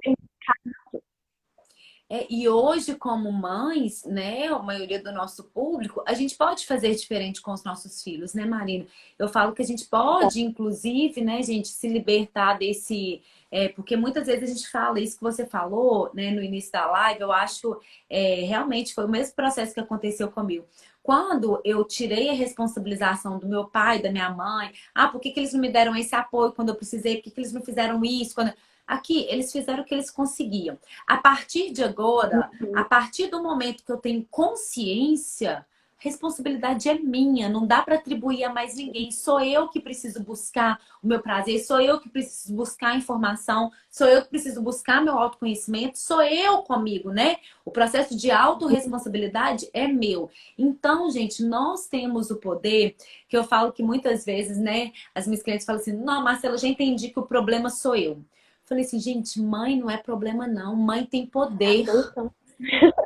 e hoje, como mães, né, a maioria do nosso público, a gente pode fazer diferente com os nossos filhos, né, Marina? Eu falo que a gente pode, inclusive, né, gente, se libertar desse... porque muitas vezes a gente fala isso que você falou, né, no início da live, eu acho realmente foi o mesmo processo que aconteceu comigo. Quando eu tirei a responsabilização do meu pai, da minha mãe, por que que eles não me deram esse apoio quando eu precisei? Por que que eles não fizeram isso? Aqui, eles fizeram o que eles conseguiam. A partir de agora, a partir do momento que eu tenho consciência, responsabilidade é minha, não dá para atribuir a mais ninguém. Sou eu que preciso buscar o meu prazer, sou eu que preciso buscar a informação, sou eu que preciso buscar meu autoconhecimento, sou eu comigo, né? O processo de autorresponsabilidade é meu. Então, gente, nós temos o poder, que eu falo que muitas vezes, né, as minhas clientes falam assim: não, Marcela, eu já entendi que o problema sou eu. Falei assim, gente, mãe não é problema não, mãe tem poder.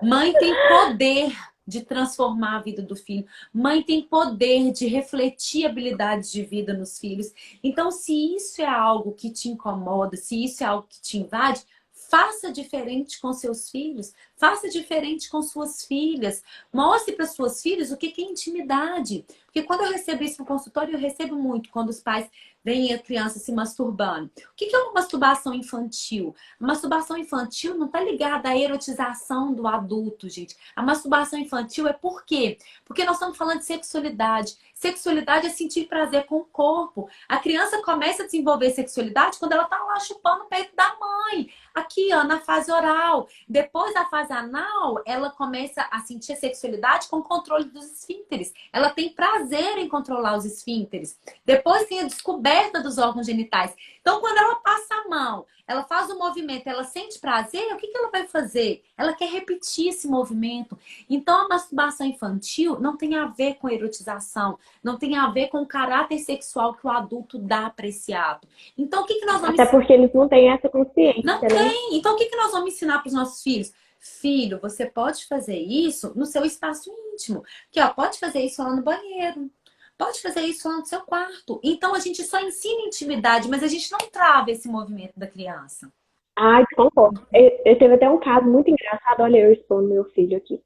Mãe tem poder de transformar a vida do filho. Mãe tem poder de refletir habilidades de vida nos filhos. Então, se isso é algo que te incomoda, se isso é algo que te invade, faça diferente com seus filhos. Faça diferente com suas filhas. Mostre para suas filhas o que é intimidade. Porque quando eu recebo isso no consultório, eu recebo muito quando os pais veem a criança se masturbando. O que é uma masturbação infantil? A masturbação infantil não está ligada à erotização do adulto, gente. A masturbação infantil é por quê? Porque nós estamos falando de sexualidade. Sexualidade é sentir prazer com o corpo. A criança começa a desenvolver sexualidade quando ela está lá chupando o peito da mãe. Aqui, ó, na fase oral. Depois da fase anal, ela começa a sentir a sexualidade com o controle dos esfínteres. Ela tem prazer em controlar os esfínteres. Depois tem a descoberta dos órgãos genitais. Então, quando ela passa a mão, ela faz o movimento, ela sente prazer, o que ela vai fazer? Ela quer repetir esse movimento. Então, a masturbação infantil não tem a ver com erotização, não tem a ver com o caráter sexual que o adulto dá para esse ato. Então, o que nós vamos Até porque eles não têm essa consciência, não né? tem. Então, o que nós vamos ensinar para os nossos filhos? Filho, você pode fazer isso no seu espaço íntimo. Que, ó, pode fazer isso lá no banheiro. Pode fazer isso lá no seu quarto. Então, a gente só ensina intimidade, mas a gente não trava esse movimento da criança. Ai, concordo. Eu teve até um caso muito engraçado. Olha, eu expondo meu filho aqui.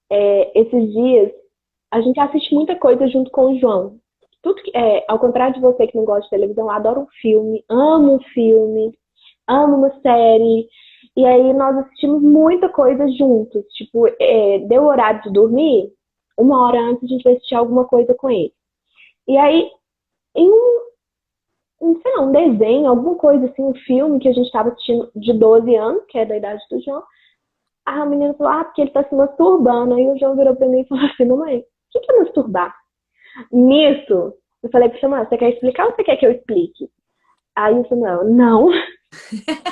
Esses dias, a gente assiste muita coisa junto com o João. Tudo que, ao contrário de você que não gosta de televisão, eu adoro um filme, amo uma série. E aí nós assistimos muita coisa juntos. Tipo, deu o horário de dormir, 1 hora antes a gente vai assistir alguma coisa com ele. E aí, em sei lá, um desenho, alguma coisa assim, um filme que a gente estava assistindo de 12 anos, que é da idade do João, a menina falou, porque ele tá se masturbando. Aí o João virou pra mim e falou assim, mamãe, o que é masturbar? Nisso, eu falei pro Samuel, você quer explicar ou você quer que eu explique? Aí o Samuel, não,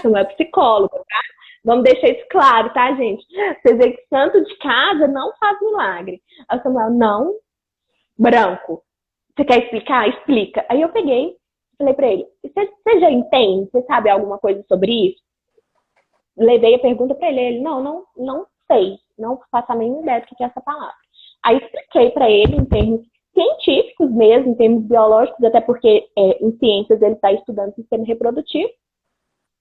Samuel é psicólogo, tá? Vamos deixar isso claro, tá, gente? Vocês veem que santo de casa não faz milagre. Aí o Samuel, não, branco. Você quer explicar? Explica. Aí eu peguei, falei pra ele, você já entende? Você sabe alguma coisa sobre isso? Levei a pergunta pra ele. Ele, não sei. Não faço a mínima ideia do que é essa palavra. Aí expliquei pra ele em termos científicos mesmo, em termos biológicos, até porque em ciências ele está estudando sistema reprodutivo.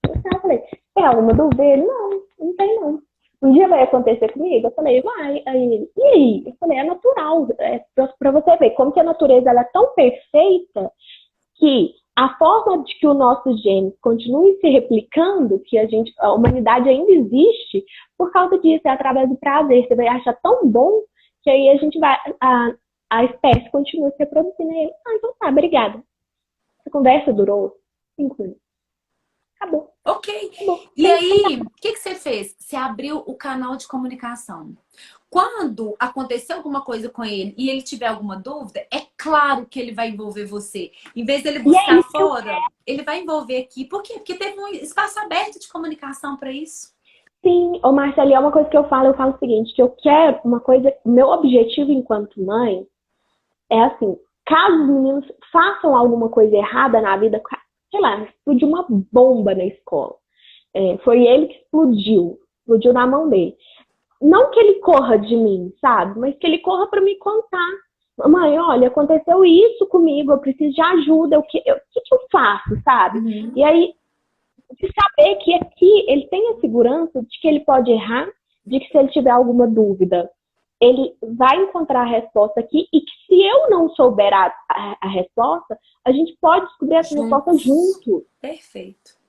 Então eu falei, tem alguma dúvida? Ele, não tem não. Um dia vai acontecer comigo? Eu falei, vai. Aí ele, e aí? Eu falei, é natural. Pra você ver como que a natureza ela é tão perfeita que a forma de que o nosso gene continue se replicando, que a humanidade ainda existe, por causa disso, é através do prazer. Você vai achar tão bom que aí a gente vai, a espécie continua se reproduzindo. E ele, então tá, obrigada. Essa conversa durou 5 minutos. Acabou. Ok. Acabou. E aí, o que você fez? Você abriu o canal de comunicação. Quando acontecer alguma coisa com ele e ele tiver alguma dúvida, é claro que ele vai envolver você. Em vez dele buscar fora, ele vai envolver aqui. Por quê? Porque teve um espaço aberto de comunicação para isso. Sim, ô Marcelo, é uma coisa que eu falo o seguinte, que eu quero uma coisa, meu objetivo enquanto mãe é assim, caso os meninos façam alguma coisa errada na vida, sei lá, explodiu uma bomba na escola. Foi ele que explodiu na mão dele. Não que ele corra de mim, sabe? Mas que ele corra para me contar. Mãe, olha, aconteceu isso comigo, eu preciso de ajuda, o que eu faço, sabe? Uhum. E aí, de saber que aqui ele tem a segurança de que ele pode errar, de que se ele tiver alguma dúvida, ele vai encontrar a resposta aqui e que se eu não souber a resposta, a gente pode descobrir essa resposta juntos. Perfeito.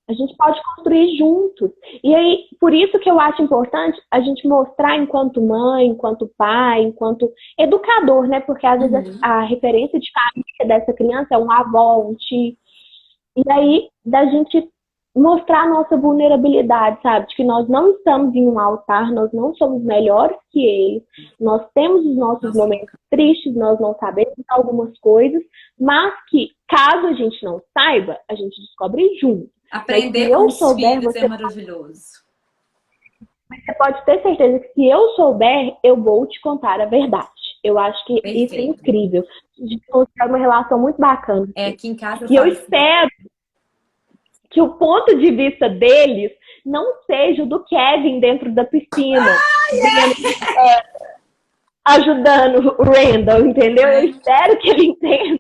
A gente pode construir juntos. E aí, por isso que eu acho importante a gente mostrar enquanto mãe, enquanto pai, enquanto educador, né? Porque às vezes a referência de família dessa criança é um avó, um tio. E aí, da gente mostrar a nossa vulnerabilidade, sabe? De que nós não estamos em um altar, nós não somos melhores que eles, nós temos os nossos momentos tristes, nós não sabemos algumas coisas, mas que, caso a gente não saiba, a gente descobre junto. Aprender com os filhos é maravilhoso. Mas você pode ter certeza que se eu souber, eu vou te contar a verdade. Eu acho que isso é incrível. A gente construir uma relação muito bacana. Aqui em casa e eu espero que o ponto de vista deles não seja o do Kevin dentro da piscina. Ajudando o Randall, entendeu? Eu espero que ele entenda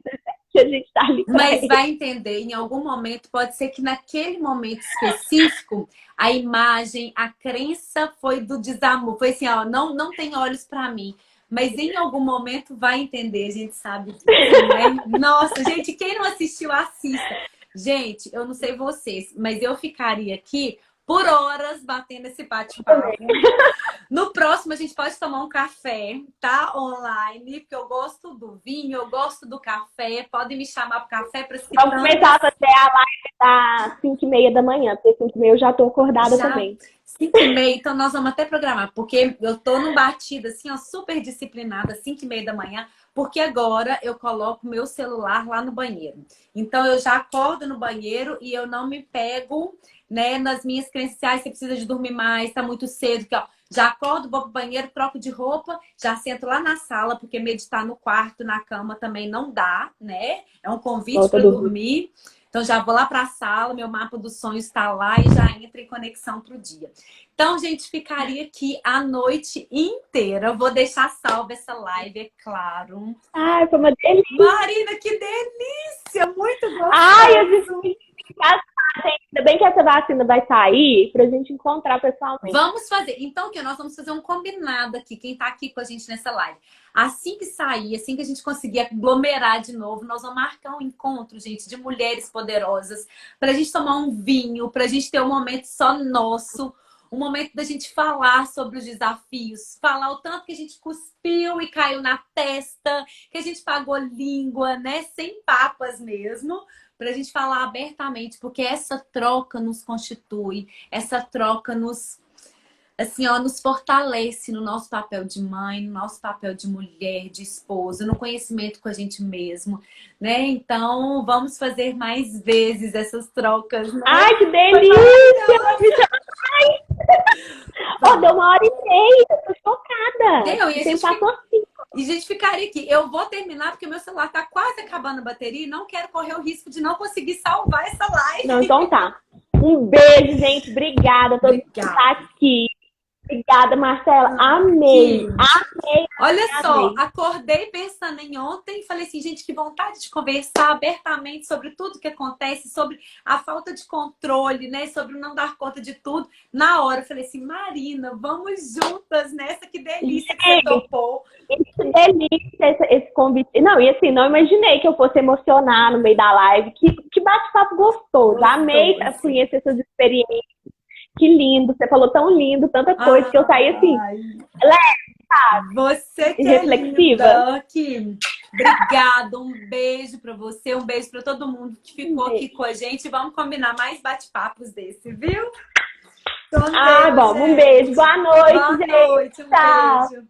que a gente tá ali pra Mas ele. vai entender, em algum momento, pode ser que naquele momento específico, a imagem, a crença foi do desamor. Foi assim, ó, não tem olhos pra mim. Mas em algum momento vai entender, a gente sabe disso, né? Nossa, gente, quem não assistiu, assista. Gente, eu não sei vocês, mas eu ficaria aqui por horas batendo esse bate-papo. No próximo, a gente pode tomar um café, tá? Online, porque eu gosto do vinho, eu gosto do café. Podem me chamar pro café para esse Vamos começar a fazer a live às 5h30 da manhã, porque 5h30 eu já tô acordada também. 5h30, então nós vamos até programar, porque eu tô num batido assim, ó, super disciplinada, 5h30 da manhã, porque agora eu coloco meu celular lá no banheiro. Então eu já acordo no banheiro e eu não me pego, né, nas minhas credenciais, você precisa de dormir mais, tá muito cedo, que ó, já acordo, vou pro banheiro, troco de roupa, já sento lá na sala, porque meditar no quarto, na cama também não dá, né? É um convite para dormir. Então já vou lá para a sala, meu mapa dos sonhos está lá e já entra em conexão para o dia. Então, gente, ficaria aqui a noite inteira. Eu vou deixar salva essa live, é claro. Ai, foi uma delícia. Marina, que delícia! Muito gostoso. Ai, eu disse ainda bem que essa vacina vai sair pra gente encontrar pessoalmente. Vamos fazer. Então, nós vamos fazer um combinado aqui, quem tá aqui com a gente nessa live. Assim que sair, assim que a gente conseguir aglomerar de novo, nós vamos marcar um encontro, gente, de mulheres poderosas, pra gente tomar um vinho, pra gente ter um momento só nosso, um momento da gente falar sobre os desafios, falar o tanto que a gente cuspiu e caiu na testa, que a gente pagou língua, né? Sem papas mesmo. Pra gente falar abertamente, porque essa troca nos constitui, essa troca nos, assim, ó, nos fortalece no nosso papel de mãe, no nosso papel de mulher, de esposa, no conhecimento com a gente mesmo, né? Então, vamos fazer mais vezes essas trocas, né? Ai, que delícia! Deu 1h30, tô chocada. Deu, e a gente E a gente ficaria aqui. Eu vou terminar porque meu celular tá quase acabando a bateria e não quero correr o risco de não conseguir salvar essa live. Não, então tá. Um beijo, gente. Obrigada a todos que estão aqui. Obrigada, Marcela. Amei. Amei. Olha só, acordei pensando em ontem e falei assim, gente, que vontade de conversar abertamente sobre tudo que acontece, sobre a falta de controle, né? Sobre não dar conta de tudo. Na hora, eu falei assim, Marina, vamos juntas nessa, que delícia que você topou. Que delícia esse convite. Não, e assim, não imaginei que eu fosse emocionar no meio da live. Que bate-papo gostoso. Amei conhecer essas experiências. Que lindo, você falou tão lindo, tanta coisa que eu saí assim, leve, sabe? Você que reflexiva. Aqui. Obrigada, um beijo pra você, um beijo pra todo mundo que ficou aqui com a gente. Vamos combinar mais bate-papos desse, viu? Então, bom, gente. Um beijo. Boa noite, gente. Boa noite, um beijo.